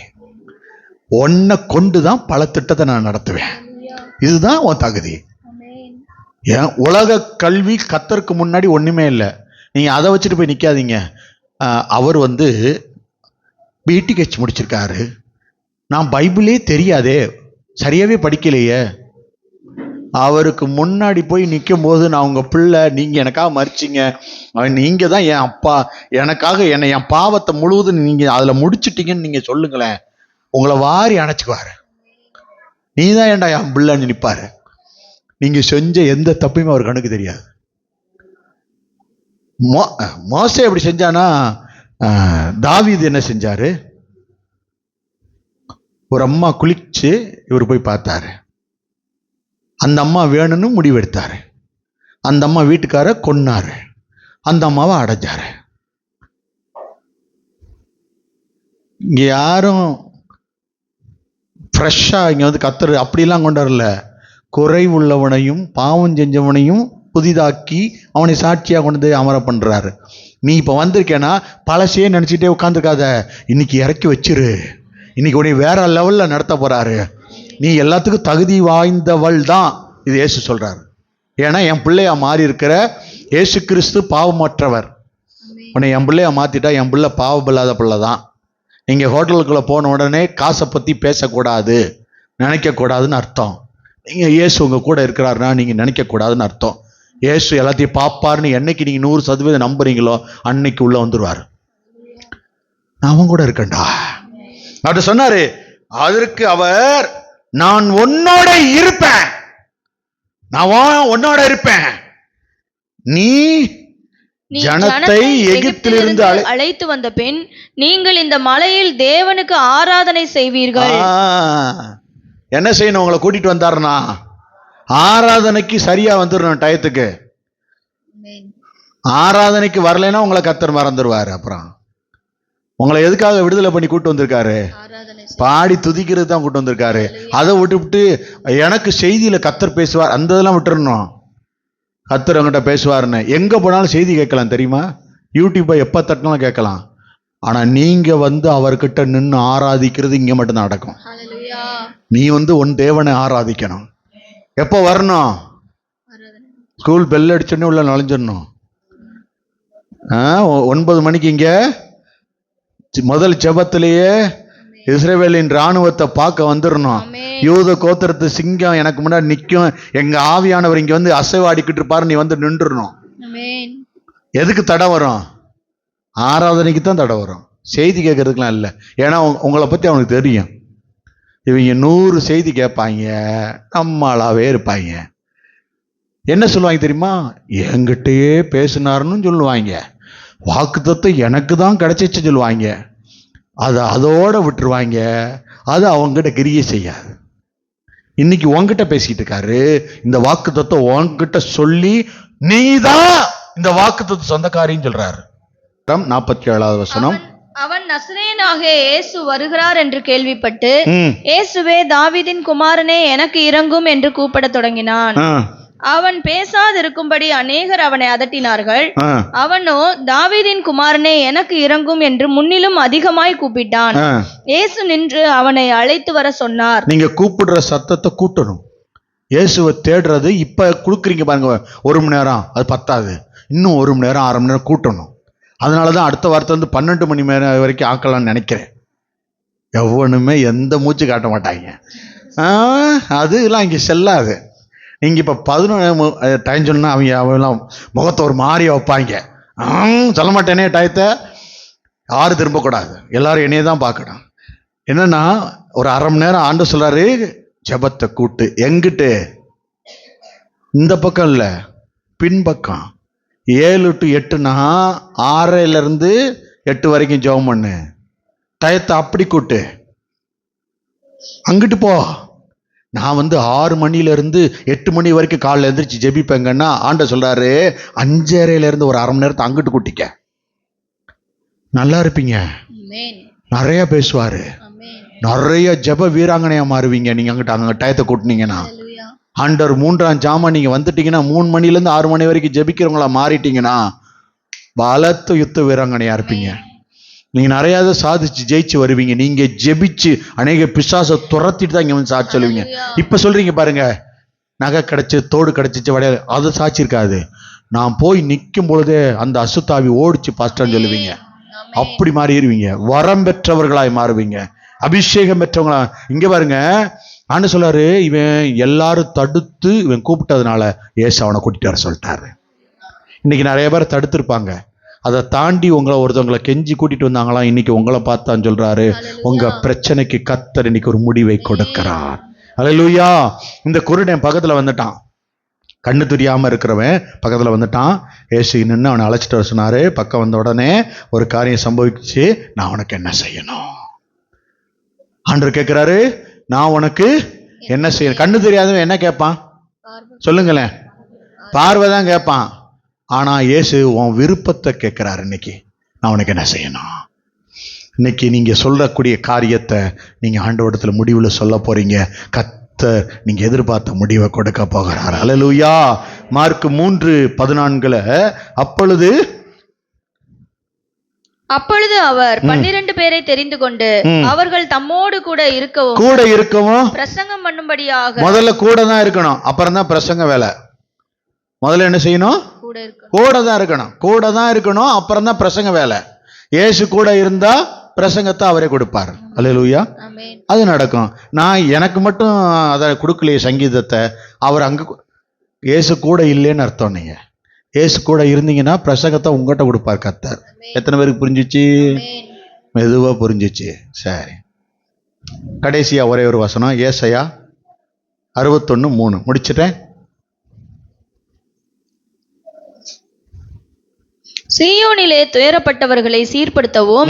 உன்னை கொண்டுதான் பல திட்டத்தை நான் நடத்துவேன், இதுதான் உன் தகுதி. ஏன் உலக கல்வி கர்த்தருக்கு முன்னாடி ஒண்ணுமே இல்லை, நீங்க அதை வச்சுட்டு போய் நிக்காதீங்க. அவர் பிடிஹெச் முடிச்சிருக்காரு, நான் பைபிளே தெரியாதே, சரியாவே படிக்கலையே, அவருக்கு முன்னாடி போய் நிற்கும் போது நான் உங்க பிள்ளை, நீங்க எனக்காக மறிச்சிங்க, நீங்க தான் என் அப்பா, எனக்காக என் பாவத்தை முழுவதும் நீங்க அதுல முடிச்சிட்டீங்கன்னு நீங்க சொல்லுங்களேன், உங்களை வாரி அணைச்சுக்குவாரு. நீ தான் ஏன்டா என் பிள்ளைன்னு நிற்பாரு. நீங்க செஞ்ச எந்த தப்பையுமே அவர் கணக்கு தெரியாது. மோசே எப்படி செஞ்சானா, தாவீது என்ன செஞ்சாரு, ஒரு அம்மா குளிச்சு இவர் போய் பார்த்தாரு, அந்த அம்மா வேணும்னு முடிவெடுத்தாரு, அந்த அம்மா வீட்டுக்கார கொன்னாரு, அந்த அம்மாவை அடைஞ்சாரு. இங்க யாரும் ஃப்ரெஷ்ஷா இங்க கர்த்தர் அப்படிலாம் கொண்டாடல, குறைவுள்ளவனையும் பாவம் செஞ்சவனையும் புதிதாக்கி அவனை சாட்சியா கொண்டு அமர பண்றாரு. நீ இப்ப வந்திருக்கேன்னா பழசையே நினைச்சிட்டே உட்காந்துருக்காத, இன்னைக்கு இறக்கி வச்சிரு, இன்னைக்கு உன்னை வேற லெவல்ல நடத்த போறாரு, நீ எல்லாத்துக்கும் தகுதி வாய்ந்தவள் தான், இது இயேசு சொல்றாரு. ஏன்னா என் பிள்ளையா மாறி இருக்கிற இயேசு கிறிஸ்து பாவமற்றவர், உன்னை என் பிள்ளையா மாத்திட்டா என் பிள்ளை பாவம் இல்லாத பிள்ளை தான். நீங்க ஹோட்டலுக்குள்ள போன உடனே காசை பத்தி பேசக்கூடாது, நினைக்க கூடாதுன்னு அர்த்தம். நீங்க இயேசு உங்க கூட இருக்கிறாருன்னா நீங்க நினைக்க கூடாதுன்னு அர்த்தம். இயேசு எல்லாத்தையும் பாப்பாருன்னு என்னைக்கு நீங்க 100% நம்புறீங்களோ அன்னைக்கு உள்ள வந்துருவாரு. அவன் கூட இருக்கண்டா அப்படி சொன்னாரு. அதற்கு அவர், நான் உன்னோட இருப்பேன், நான் உன்னோட இருப்பேன், நீ ஜனத்தை எகிப்திலிருந்து அழைத்து வந்த பின் நீங்கள் இந்த மலையில் தேவனுக்கு ஆராதனை செய்வீர்கள். என்ன செய்யணும், உங்களை கூட்டிட்டு வந்தாருன்னா ஆராதனைக்கு சரியா வந்துடணும் டயத்துக்கு. ஆராதனைக்கு வரலைன்னா உங்களை கர்த்தர் மறந்துடுவாரு. அப்புறம் உங்களை எதுக்காக விடுதலை பண்ணி கூட்டு வந்திருக்காரு, பாடி துதிக்கிறது தான் கூட்டு வந்திருக்காரு. அதை விட்டு எனக்கு செய்தியில கர்த்தர் பேசுவார் அந்த இதெல்லாம் விட்டுறணும். கர்த்தர் அவங்ககிட்ட பேசுவாருன்னு எங்க போனாலும் செய்தி கேட்கலாம் தெரியுமா, யூடியூப்பை எப்ப தட்டினாலும் கேட்கலாம். ஆனா நீங்க அவர்கிட்ட நின்று ஆராதிக்கிறது இங்க மட்டும்தான் நடக்கும். நீ உன் தேவனை ஆராதிக்கணும். எப்போ வரணும், ஸ்கூல் பெல் அடிச்சோடனே உள்ள நுழைஞ்சிடணும். 9 மணிக்கு இங்க முதல் ஜெபத்திலேயே இஸ்ரவேலின் ராணுவத்தை பார்க்க வந்துடணும். யூத கோத்திரத்து சிங்கம் எனக்கு முன்னாடி நிற்கும், எங்க ஆவியானவர் இங்க வந்து அசைவாடிக்கிட்டு இருப்பாரு, நீ வந்து நின்றுடணும். எதுக்கு தடை வரும்? ஆராதனைக்கு தான் தடை வரும், செய்தி கேட்கறதுக்குலாம் இல்லை. ஏன்னா உங்களை பத்தி அவனுக்கு தெரியும். இவங்க 100 செய்தி கேட்பாங்க, நம்மளாவே இருப்பாங்க. என்ன சொல்லுவாங்க தெரியுமா? என்கிட்டயே பேசினாருன்னு சொல்லுவாங்க, வாக்குத்தத்தம் எனக்கு தான் கிடைச்சிச்சு சொல்லுவாங்க. அதை அதோட விட்டுருவாங்க, அது அவங்ககிட்ட கிரியை செய்யாது. இன்னைக்கு உன்கிட்ட பேசிட்டு இருக்காரு, இந்த வாக்குத்தத்தம் உன்கிட்ட சொல்லி நீதான் இந்த வாக்குத்தத்த சொந்தக்காரின்னு சொல்றாரு. 47வது வசனம். அவன் நசரேயனாகிய இயேசு வருகிறார் என்று கேள்விப்பட்டு, இயேசுவே தாவீதின் குமாரனே எனக்கு இரங்கும் என்று கூப்பிடத் தொடங்கினான். அவன் பேசாதிருக்கும்படி அநேகர் அவனை அதட்டினார்கள். அவனோ தாவீதின் குமாரனே எனக்கு இரங்கும் என்று முன்னிலும் அதிகமாய் கூப்பிட்டான். இயேசு நின்று அவனை அழைத்து வர சொன்னார். நீங்க கூப்பிடுற சத்தத்தை கூட்டணும். இயேசுவை தேடுறது இப்ப கொடுக்குறீங்க பாருங்க, 1 மணி நேரம், அது பத்தாது, இன்னும் 1 மணி நேரம் 1/2 மணி நேரம் கூட்டணும். அதனாலதான் அடுத்த வாரத்தை வந்து 12 மணி நேரம் வரைக்கும் ஆக்கலாம்னு நினைக்கிறேன். எவனுமே எந்த மூச்சு காட்ட மாட்டாங்க, அதுலாம் இங்க செல்லாது. நீங்க இப்ப 11 டைம் சொன்னா அவங்கெல்லாம் முகத்தை ஒரு மாதிரி வைப்பாங்க. சொல்ல மாட்டேனே டயத்தை, யாரும் திரும்பக்கூடாது, எல்லாரும் என்னையே தான் பார்க்கணும். என்னன்னா ஒரு 1/2 மணி நேரம் ஆண்டு சொல்றாரு, ஜெபத்தை கூட்டு. எங்கிட்டு? இந்த பக்கம் இல்ல, பின்பக்கம். 7 to 8னா 6லிருந்து 8 வரைக்கும் ஜெபம் பண்ணு. டயத்தை அப்படி கூட்டு, அங்கிட்டு போ. நான் வந்து 6 மணிலிருந்து 8 மணி வரைக்கும் காலைல எழுந்திரிச்சு ஜெபிப்பேங்கன்னா, ஆண்ட சொல்றாரு 5:30லிருந்து ஒரு 1/2 மணி நேரத்தை அங்கிட்டு கூட்டிக்க, நல்லா இருப்பீங்க. நிறைய பேசுவாரு, நிறைய ஜெப வீராங்கனையா மாறுவீங்க நீங்க அங்க டயத்தை கூட்டினீங்கன்னா. ஆண்டவர் 3ஆம் ஜாமம் நீங்க வந்துட்டீங்கன்னா, 3 மணிலிருந்து 6 மணி வரைக்கும் ஜெபிக்கிறவங்களா மாறிட்டீங்கன்னா பலத்த யுத்த வீராங்கனையா இருப்பீங்க. நீங்க நிறைய சாதிச்சு ஜெயிச்சு வருவீங்க. நீங்க ஜெபிச்சு அநேக பிசாசை துரத்திட்டு தான் இங்க வந்து சாட்சி சொல்லுவீங்க. இப்ப சொல்றீங்க பாருங்க, நகை கிடைச்சு தோடு கிடைச்சிச்சு வடையாது, அது சாட்சி இருக்காது. நான் போய் நிற்கும் பொழுதே அந்த அசுத்தாவி ஓடிச்சு பாஸ்டர்ன்னு சொல்லுவீங்க. அப்படி மாறிடுவீங்க, வரம் பெற்றவர்களாய் மாறுவீங்க, அபிஷேகம் பெற்றவங்களா. இங்க பாருங்க, ஆண்டு சொல்றாரு, இவன் எல்லாரும் தடுத்து இவன் கூப்பிட்டதுனால ஏசு அவனை கூட்டிட்டு வர சொல்லிட்டாரு. இன்னைக்கு நிறைய பேர் தடுத்திருப்பாங்க, அதை தாண்டி ஒருத்தவங்களை கெஞ்சி கூட்டிட்டு வந்தாங்களா, இன்னைக்கு உங்களை பார்த்தான்னு சொல்றாரு, உங்க பிரச்சனைக்கு கர்த்தர் இன்னைக்கு ஒரு முடிவை கொடுக்கிறார். அல்லேலூயா. இந்த குருடன் பக்கத்துல வந்துட்டான், கண்ணு தெரியாம இருக்கிறவன் பக்கத்துல வந்துட்டான். ஏசு நின்று அவனை அழைச்சிட்டு வர சொன்னாரு. பக்கம் வந்த உடனே ஒரு காரியம் சம்பவிச்சு, நான் உனக்கு என்ன செய்யணும்? ஆண்டவர் கேட்கிறாரு, நான் உனக்கு என்ன செய்யணும்? கண்ணு தெரியாதவன் என்ன கேட்பான் சொல்லுங்களேன்? பார்வை தான் கேட்பான். ஆனா இயேசு உன் விருப்பத்தை கேட்கிறாரு. இன்னைக்கு நான் உனக்கு என்ன செய்யணும்? இன்னைக்கு நீங்க சொல்லக்கூடிய காரியத்தை நீங்க ஆண்டவரிடத்துல முடிவுல சொல்ல போறீங்க. கர்த்தர் நீங்க எதிர்பார்த்த முடிவை கொடுக்க போகிறார். அல்லேலூயா. மார்க் 3:14 அப்பொழுது அவர் 12 பேரை தெரிந்து கொண்டு அவர்கள் தம்மோடு கூட இருக்கவும் பிரசங்கம் பண்ணும்படியாக. முதல்ல கூட தான் இருக்கணும், அப்புறம் தான் பிரசங்க வேலை. முதல்ல என்ன செய்யணும்? கூட தான் இருக்கணும், அப்புறம் தான் பிரசங்க வேலை. இயேசு கூட இருந்தா பிரசங்கத்தை அவரே கொடுப்பார். அல்லேலூயா. அது நடக்கும். நான் எனக்கு மட்டும் அதை கொடுக்கலையே சங்கீதத்தை, அவர் அங்க இயேசு கூட இல்லைன்னு அர்த்தம். நீங்க இயேசு கூட இருந்தீங்கன்னா பிரசங்கத்தை உங்ககிட்ட கொடுப்பார் கர்த்தர். எத்தனை பேருக்கு புரிஞ்சிச்சு? மெதுவா புரிஞ்சிச்சு. சரி, கடைசியா ஒரே ஒரு வசனம், ஏசாயா 61:3 முடிச்சிட்டேன். சீயோனிலே துயரப்பட்டவர்களை சீர்படுத்தவும்,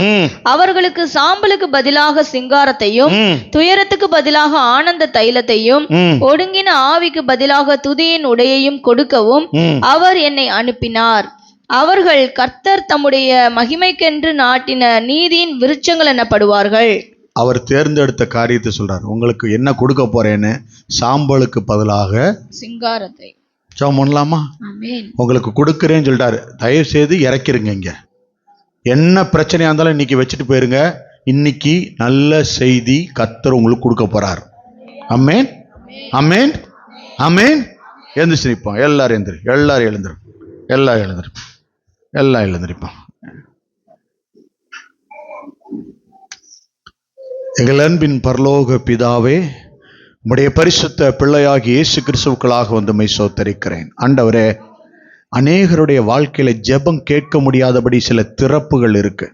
அவர்களுக்கு சாம்பலுக்கு பதிலாக சிங்காரத்தையும், துயரத்துக்கு பதிலாக ஆனந்த தைலத்தையும், ஒடுங்கின ஆவிக்கு பதிலாக துதியின் உடையையும் கொடுக்கவும் அவர் என்னை அனுப்பினார். அவர்கள் கர்த்தர் தம்முடைய மகிமைக்கென்று நாட்டின நீதியின் விருட்சங்கள் எனப்படுவார்கள். அவர் தேர்ந்தெடுத்த காரியத்தை சொல்றார். உங்களுக்கு என்ன கொடுக்க போறேன்னு, சாம்பலுக்கு பதிலாக சிங்காரத்தை. ஜெபம் பண்ணலாமா? உங்களுக்கு கொடுக்குறேன்னு சொல்லிட்டாரு. தயவு செய்து இறக்கிருங்க. இங்க என்ன பிரச்சனையா இருந்தாலும் இன்னைக்கு வச்சுட்டு போயிருங்க. இன்னைக்கு நல்ல செய்தி கர்த்தர் உங்களுக்கு கொடுக்க போறார். ஆமென், ஆமென், ஆமென். எழுந்திருப்போம். எல்லாரும் எழுந்துரு. எல்லாம் எழுந்திருப்போம். எங்கள் அன்பின் பரலோக பிதாவே, உம்முடைய பரிசுத்த பிள்ளையாகி இயேசு கிறிஸ்துவுக்குள்ளாக வந்து உம்மை ஸ்தோத்திரிக்கிறேன். ஆண்டவரே, அநேகருடைய வாழ்க்கையில ஜெபம் கேட்க முடியாதபடி சில திறப்புகள் இருக்கு.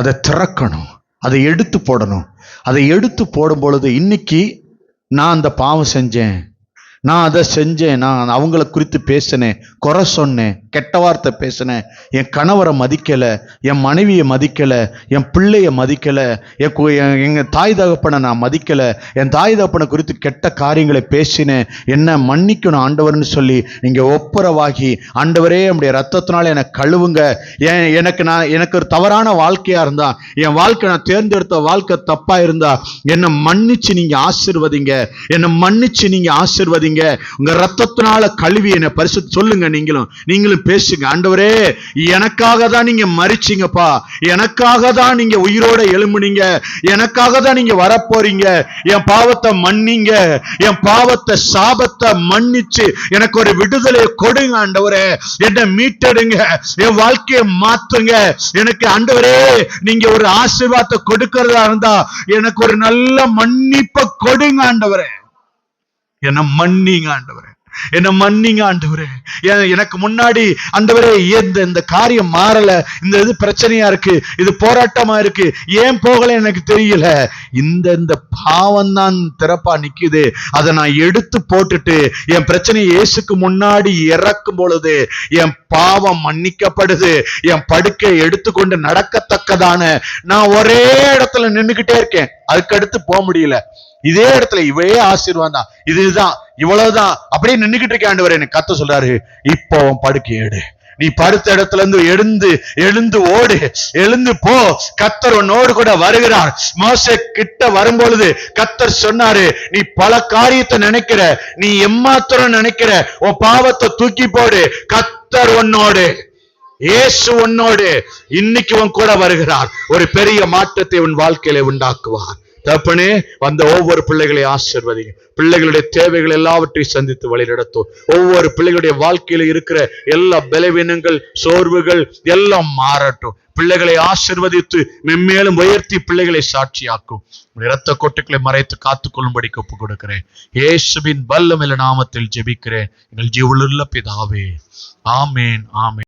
அதை திறக்கணும், அதை எடுத்து போடணும். அதை எடுத்து போடும் பொழுது, இன்னைக்கு நான் அந்த பாவம் செஞ்சேன், நான் அதை செஞ்சேன், நான் அவங்கள குறித்து பேசினேன், குறை சொன்னேன், கெட்ட வார்த்தை பேசினேன், என் கணவரை மதிக்கலை, என் மனைவியை மதிக்கலை, என் பிள்ளைய மதிக்கலை, எங்கள் தாய் தகப்பனை நான் மதிக்கலை, என் தாய் தகப்பனை குறித்து கெட்ட காரியங்களை பேசினேன், என்ன மன்னிக்கணும் ஆண்டவர்னு சொல்லி நீங்கள் ஒப்புரவாகி, ஆண்டவரே நம்முடைய ரத்தத்தினால என்னை கழுவுங்க, எனக்கு ஒரு தவறான வாழ்க்கையாக இருந்தா, என் வாழ்க்கை நான் தேர்ந்தெடுத்த வாழ்க்கை தப்பாக இருந்தா என்னை மன்னிச்சு நீங்கள் ஆசீர்வதிங்க, என்னை மன்னிச்சு நீங்கள் ஆசீர்வதிங்க, உங்க ரத்தத்தினால கழுவி என்னை பரிசுத்த சொல்லுங்க. நீங்களும் பேசுங்க. ஆண்டவரே, எனக்காக தான் நீங்க மரிச்சீங்கப்பா, எனக்காக தான் நீங்க உயிரோட எழும்புனீங்க, எனக்காக தான் நீங்க வரப்போறீங்க, என் பாவத்தை மன்னிங்க, என் பாவத்தை சாபத்தை மன்னிச்சு எனக்கு ஒரு விடுதலை கொடுங்க ஆண்டவரே, என்னை மீட்டெடுங்க, என் வாழ்க்கையை மாத்துங்க. எனக்கு ஆண்டவரே நீங்க ஒரு ஆசீர்வாதத்தை கொடுக்கிறதா இருந்தா எனக்கு ஒரு நல்ல மன்னிப்பை கொடுங்க ஆண்டவரே, என்ன மன்னிங்க ஆண்டவரே, என்ன மன்னிங்க ஆண்டவரே. எனக்கு முன்னாடி ஆண்டவரே இந்த காரியம் மாறல, இது பிரச்சனையா இருக்கு, இது போராட்டமா இருக்கு, ஏன் போகல எனக்கு தெரியல, இந்த பாவம் தான் திறப்பா நிக்குது, அதை நான் எடுத்து போட்டுட்டு என் பிரச்சனை இயேசுக்கு முன்னாடி இறக்கும் பொழுது என் பாவம் மன்னிக்கப்படுது, என் படுக்கை எடுத்துக்கொண்டு நடக்கத்தக்கதான நான் ஒரே இடத்துல நின்னுகிட்டே இருக்கேன், அதுக்கு அடுத்து போக முடியல, இதே இடத்துல இவே ஆசீர்வாதம் தான், இதுதான் இவ்வளவுதான் அப்படியே நின்னுகிட்டு இருக்க ஆண்டவரே. எனக்கு கத்த சொல்றாரு, இப்போ படுக்கை எடு, நீ படுத்த இடத்துல இருந்து எழுந்து ஓடு, எழுந்து போ, கத்தர் உன்னோடு கூட வருகிறார். மோசே கிட்ட வரும்பொழுது கத்தர் சொன்னாரு, நீ பல காரியத்தை நினைக்கிற, நீ எம்மாத்திரம் நினைக்கிற, உன் பாவத்தை தூக்கி போடு, கத்தர் உன்னோடு, இயேசு உன்னோடு இன்னைக்கு உன் கூட வருகிறார், ஒரு பெரிய மாற்றத்தை உன் வாழ்க்கையில உண்டாக்குவார். தகப்பனே, வந்த ஒவ்வொரு பிள்ளைகளை ஆசீர்வதிங்க, பிள்ளைகளுடைய தேவைகள் எல்லாவற்றையும் சந்தித்து வழிநடத்தும். ஒவ்வொரு பிள்ளைகளுடைய வாழ்க்கையில இருக்கிற எல்லா பலவீனங்கள், சோர்வுகள் எல்லாம் மாறட்டும். பிள்ளைகளை ஆசீர்வதித்து மென்மேலும் உயர்த்தி பிள்ளைகளை சாட்சியாக்கும். இரத்த கொட்டுக்களை மறைத்து காத்துக்கொள்ளும்படி ஒப்பு கொடுக்கிறேன். இயேசுவின் வல்லமையுள்ள நாமத்தில் ஜெபிக்கிறேன் எங்கள் ஜீவனுள்ள பிதாவே, ஆமேன், ஆமேன்.